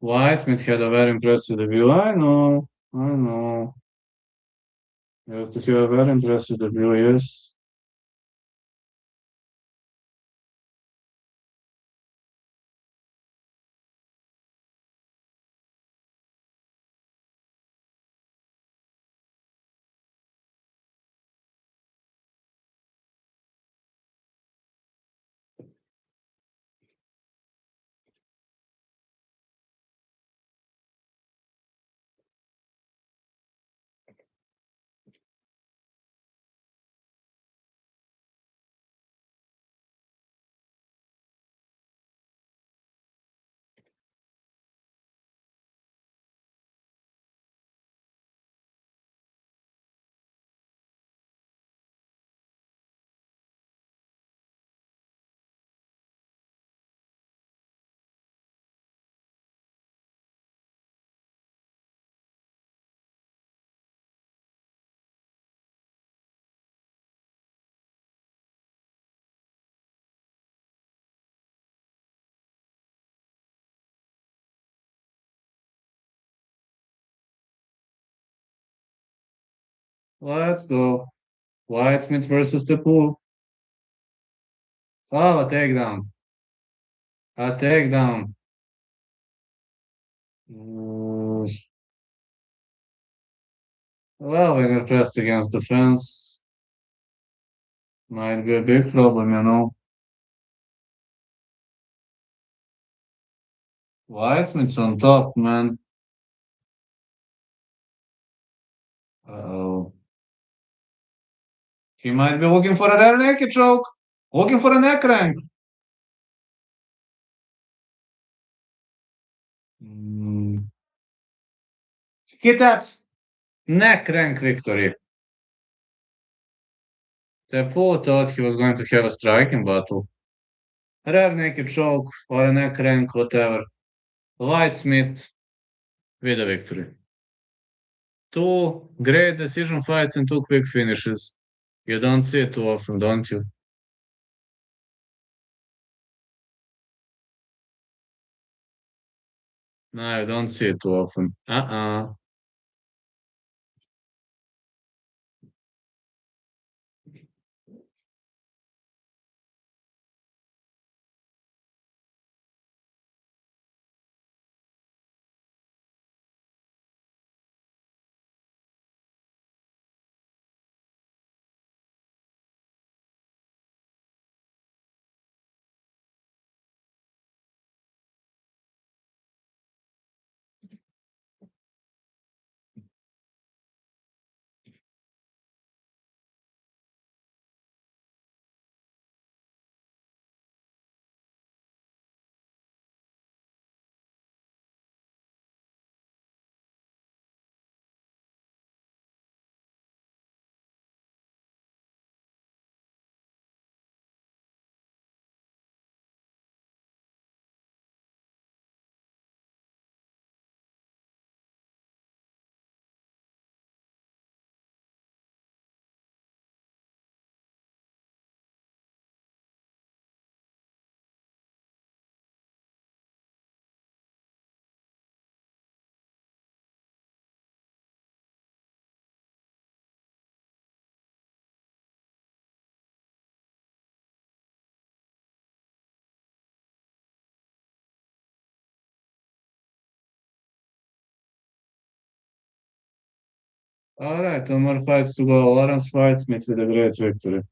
Whitesmith had a very impressive debut. I know, I know. You have to have a very impressive debut, yes. Let's go. Whitesmith versus the pool. Oh, a takedown. A takedown. Mm, well, when you're pressed against the fence, might be a big problem, you know. Whitesmith's on top, man. Uh-oh. He might be looking for a rear naked choke. Looking for a neck crank. Mm. He taps. Neck crank victory. Tepu thought he was going to have a striking battle. Rear naked choke or a neck crank, whatever. Whitesmith with a victory. Two great decision fights and two quick finishes. You don't see it too often, don't you? No, you don't see it too often. Uh-uh. All right, two more fights to go. Lawrence Whitesmith with a great victory.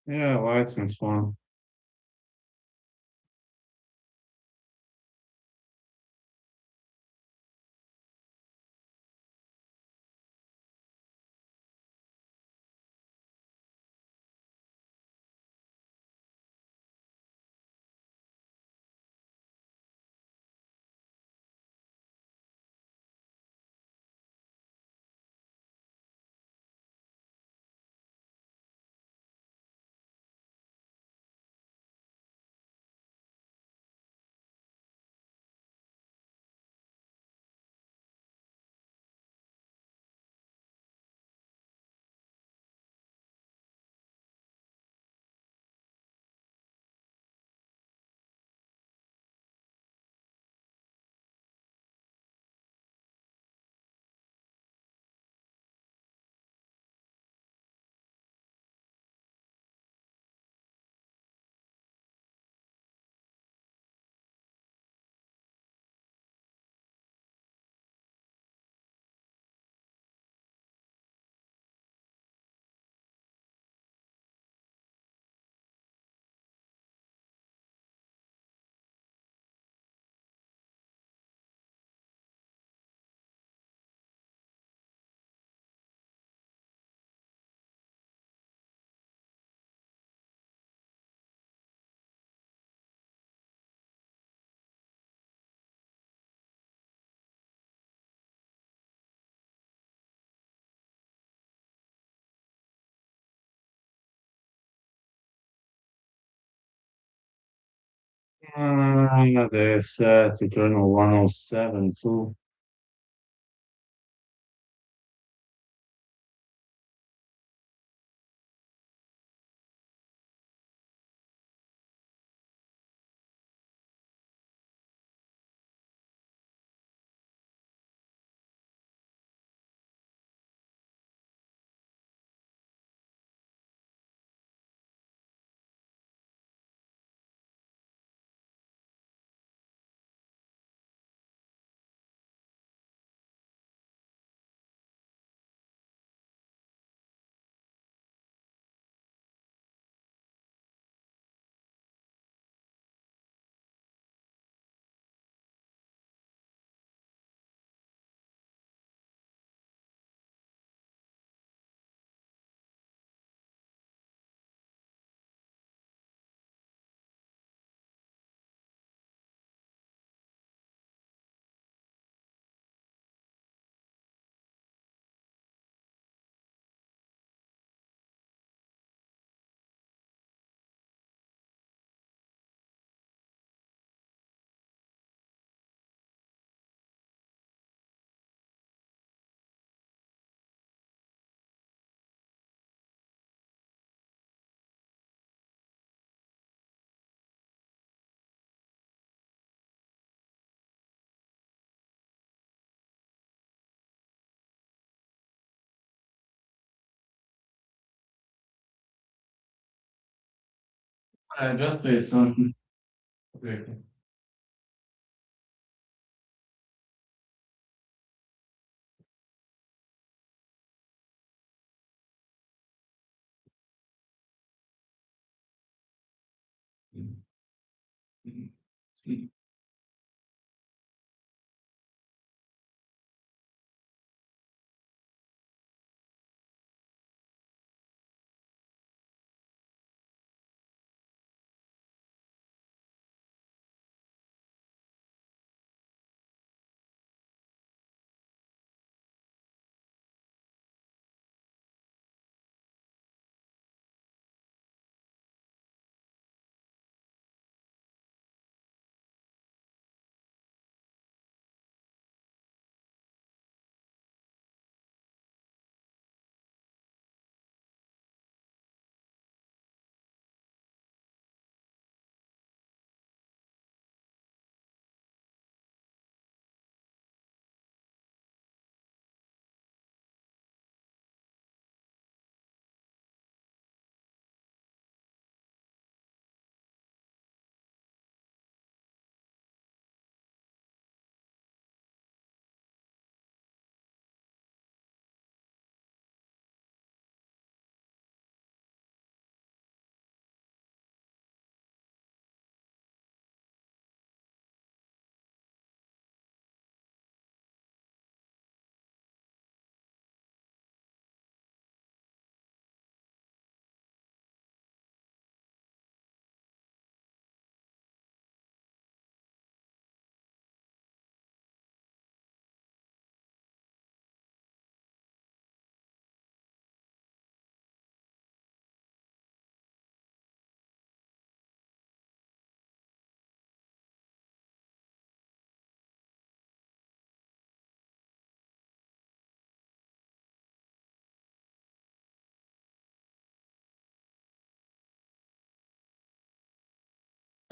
Yeah, Weitzman's fun. They said Eternal 107 too. I just played something. Okay.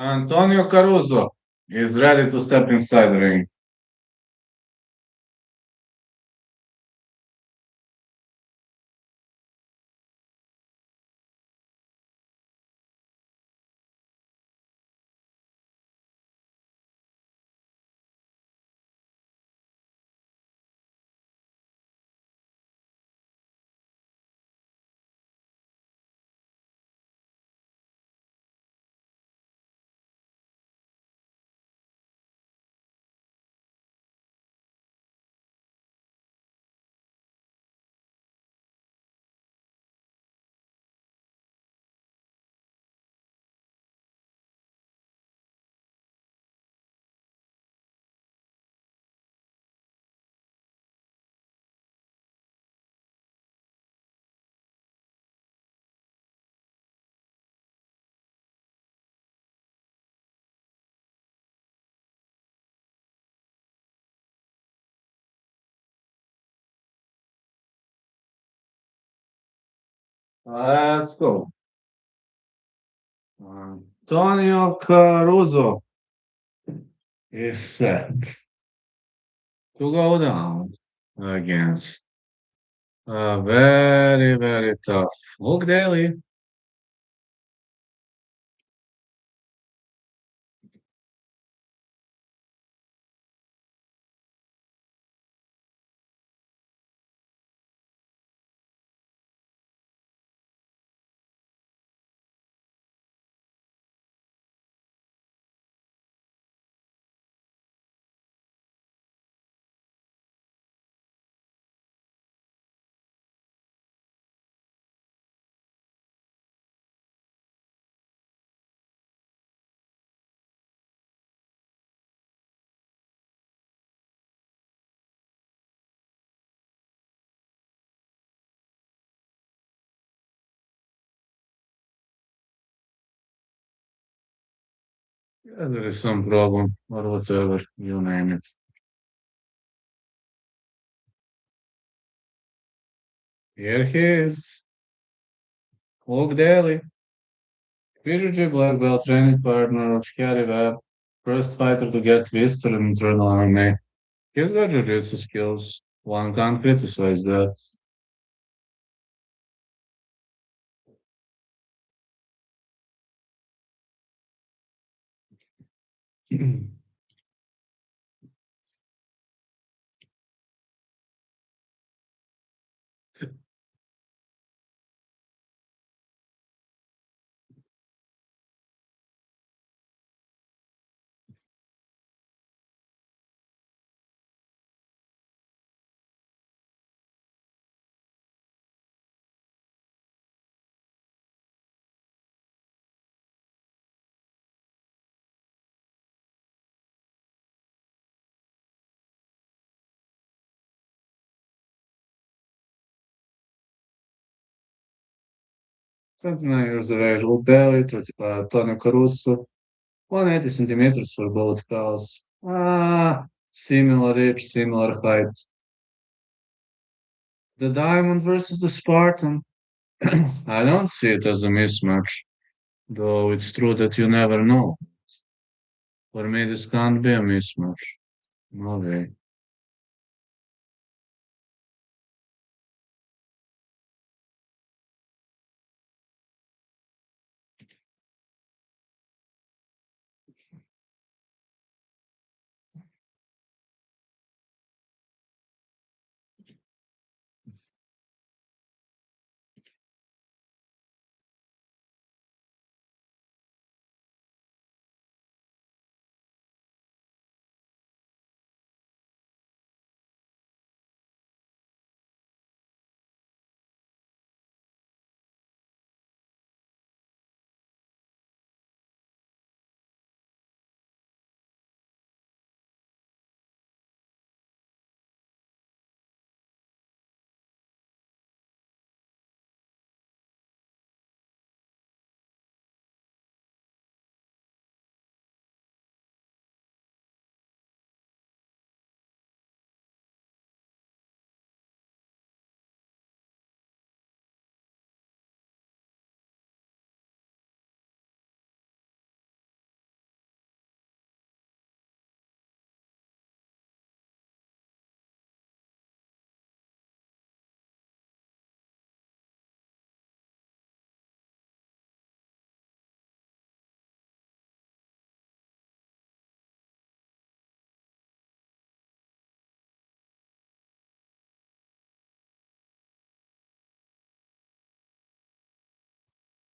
Antonio Caruso is ready to step inside the ring. Let's go. Antonio Caruso is set to go down against a very, very tough Luke Daly. Yeah, there is some problem or whatever, you name it. Here he is, Luke Daly, PGG black belt training partner of Scotty Webb, first fighter to get twisted in internal MMA. He's got jiu-jitsu skills. One can't criticize that. Twenty-nine years of age, Luke Daly, 35, Tony Caruso, 180 centimeters for both cows. Similar age, similar height. The Diamond versus the Spartan. I don't see it as a mismatch, though it's true that you never know. For me, this can't be a mismatch. No way.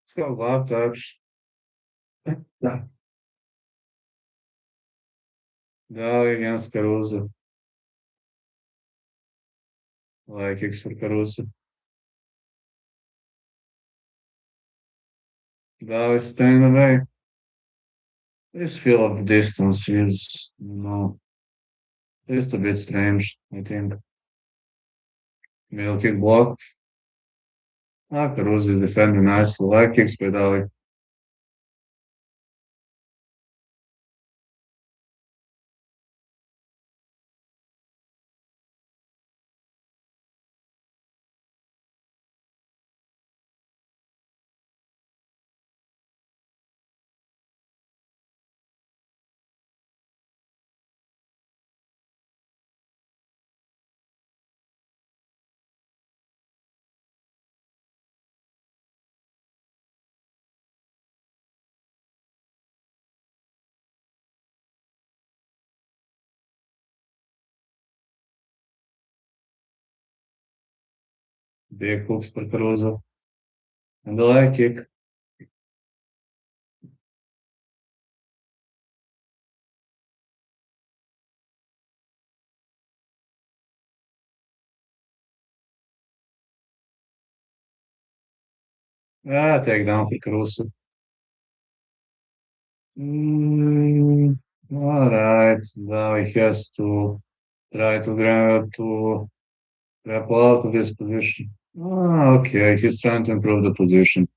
Let's go laptops. Da. Dali against Caruso. Like X for Caruso. Dali staying away. This feel of distance is, just a bit strange, I think. Middle kick blocked. Ah, Caruso is defending nicely. Like kicks by Dali. Big hooks for Caruso. And the leg kick. Ah, takedown for Caruso. Mm, all right. Now he has to try to grapple out of this position. Ah, okay. He's trying to improve the position.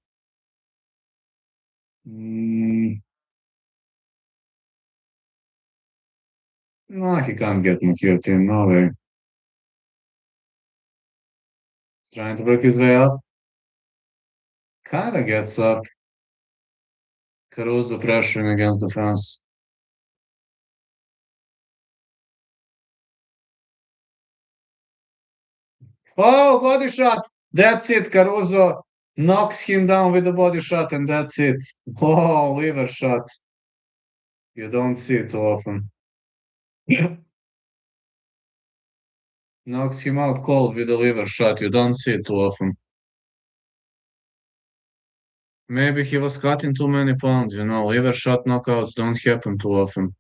Mm, no, he can't get me here, team. No way. Trying to work his way up. Kinda gets up. Caruso pressuring against the fence. Oh, body shot. That's it. Caruso knocks him down with the body shot, and that's it. Oh, liver shot. You don't see it too often. Knocks him out cold with a liver shot. You don't see it too often. Maybe he was cutting too many pounds. Liver shot knockouts don't happen too often.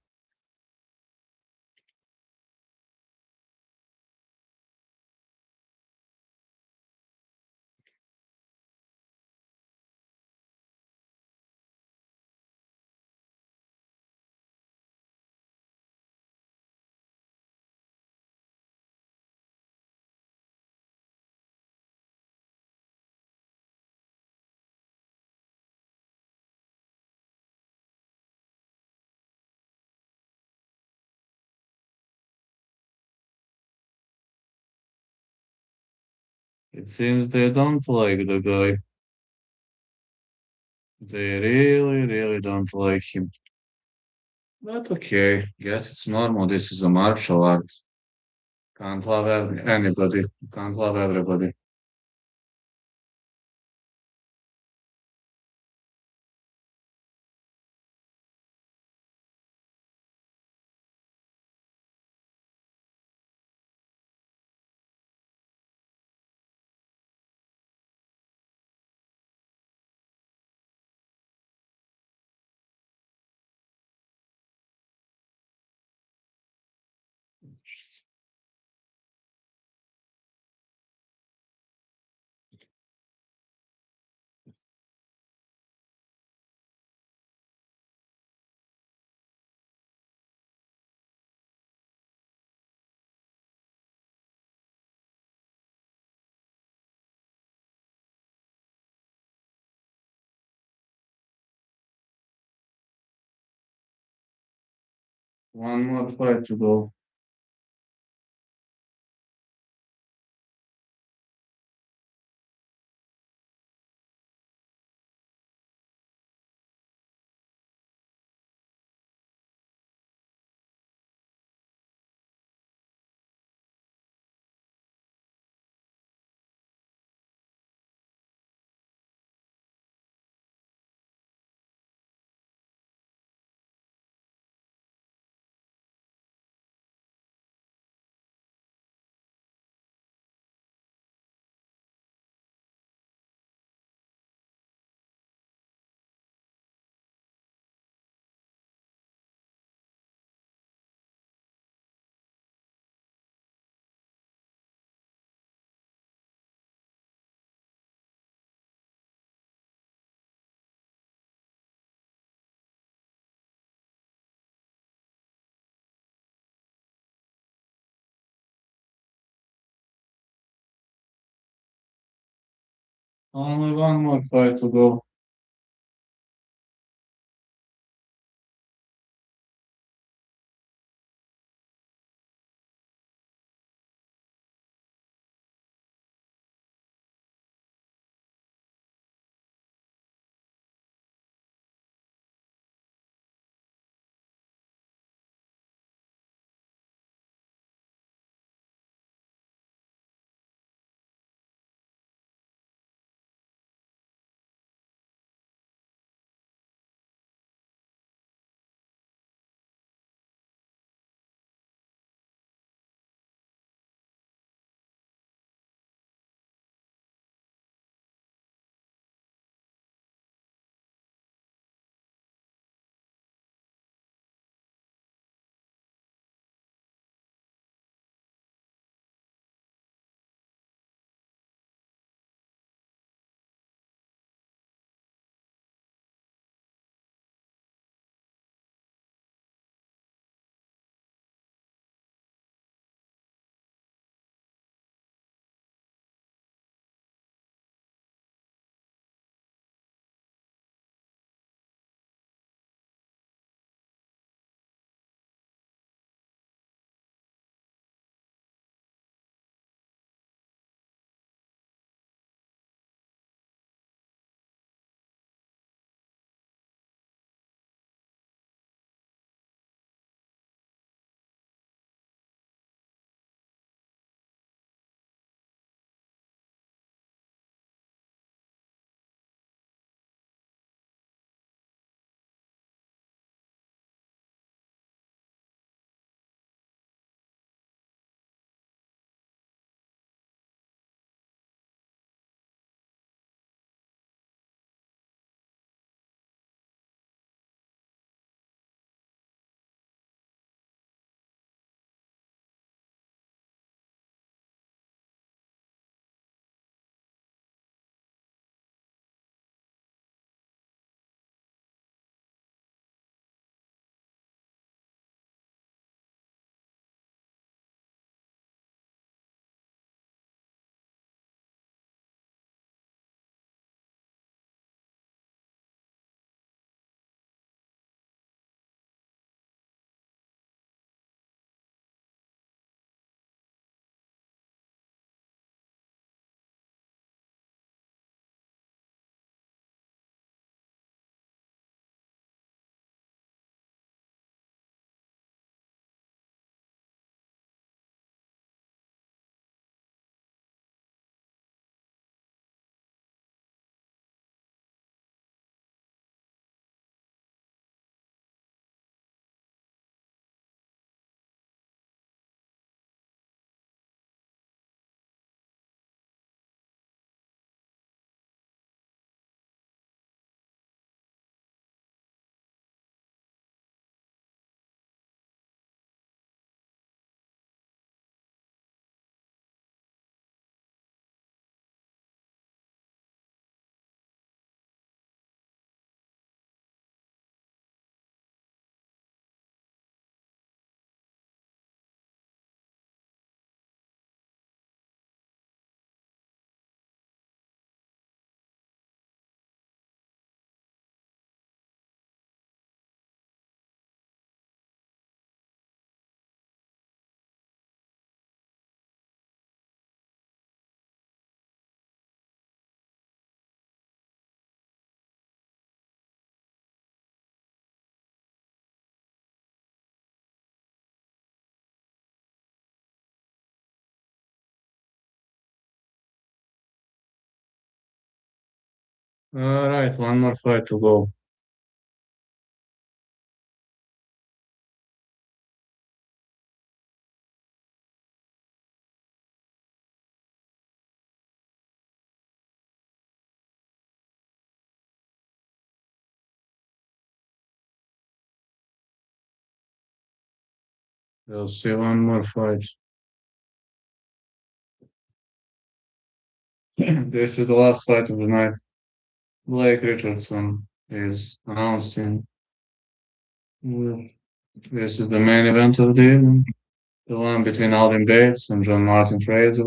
It seems they don't like the guy. They really, really don't like him. But okay, guess it's normal. This is a martial art. Can't love anybody. Can't love everybody. One more fight to go. Only one more fight to go. All right, one more fight to go. We'll see one more fight. This is the last fight of the night. Blake Richardson is announcing. This is the main event of the evening. The one between Alvin Bates and John Martin Fraser.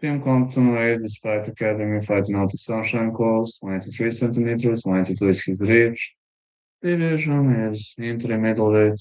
Team Compton weight despite Academy fighting out of Sunshine Coast, 93 centimeters, 92 is his reach. Division is interim middleweight.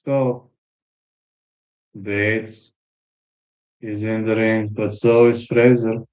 So, Bates is in the ring, but so is Fraser.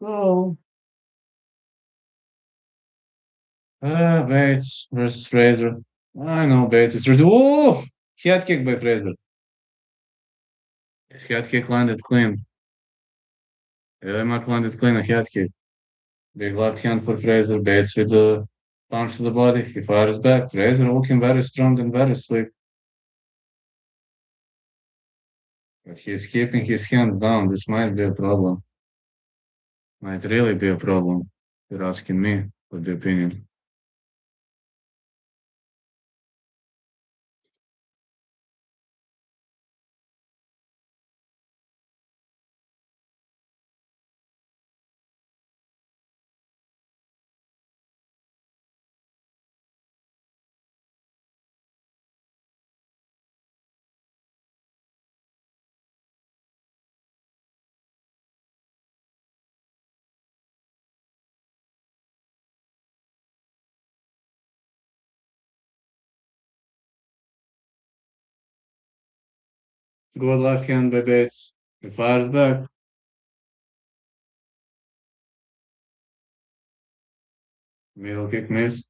Go. Bates versus Fraser. I know Bates is ready. Oh! Head kick by Fraser. His head kick landed clean. Mark landed clean a head kick. Big left hand for Fraser. Bates with the punch to the body. He fires back. Fraser looking very strong and very slick. But he's keeping his hands down. This might be a problem. Might really be a problem. You're asking me for the opinion. Good left hand by Bates. He fires back. Middle kick missed.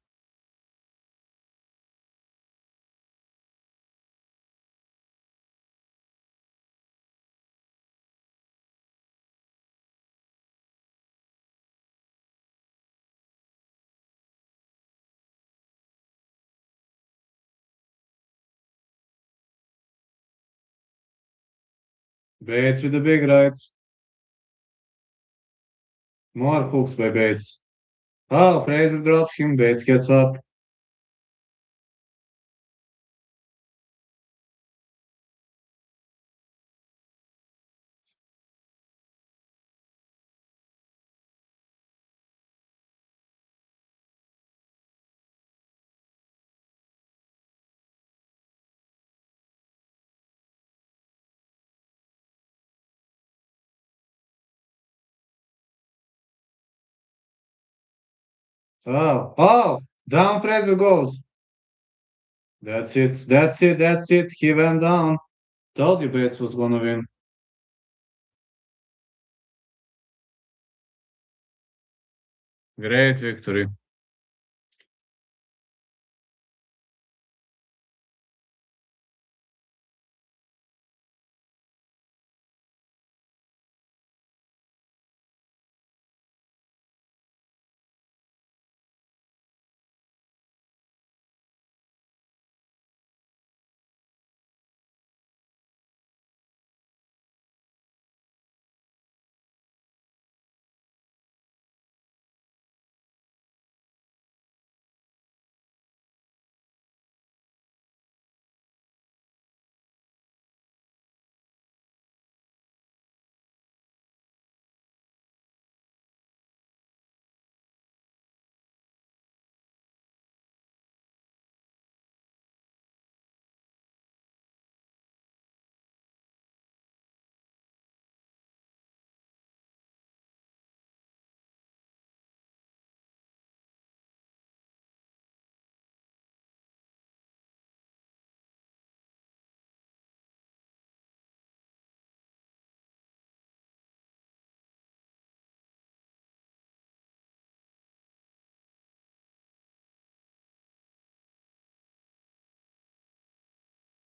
Bates with the big right. More hooks by Bates. Oh, Fraser drops him. Bates gets up. Oh, down Fraser goes. That's it. That's it. That's it. He went down. Told you Bates was gonna win. Great victory.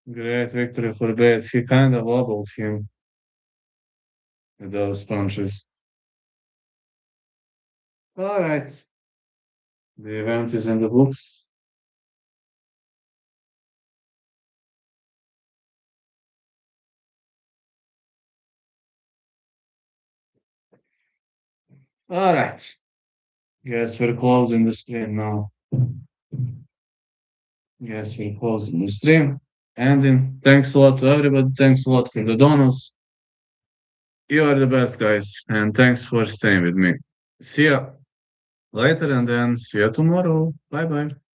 Great victory for Bates. He kind of wobbled him with those punches. All right. The event is in the books. All right. Yes, we're closing the stream now. Yes, we're closing the stream. Ending. Thanks a lot to everybody. Thanks a lot for the donors. You are the best, guys. And thanks for staying with me. See ya later and then see you tomorrow. Bye bye.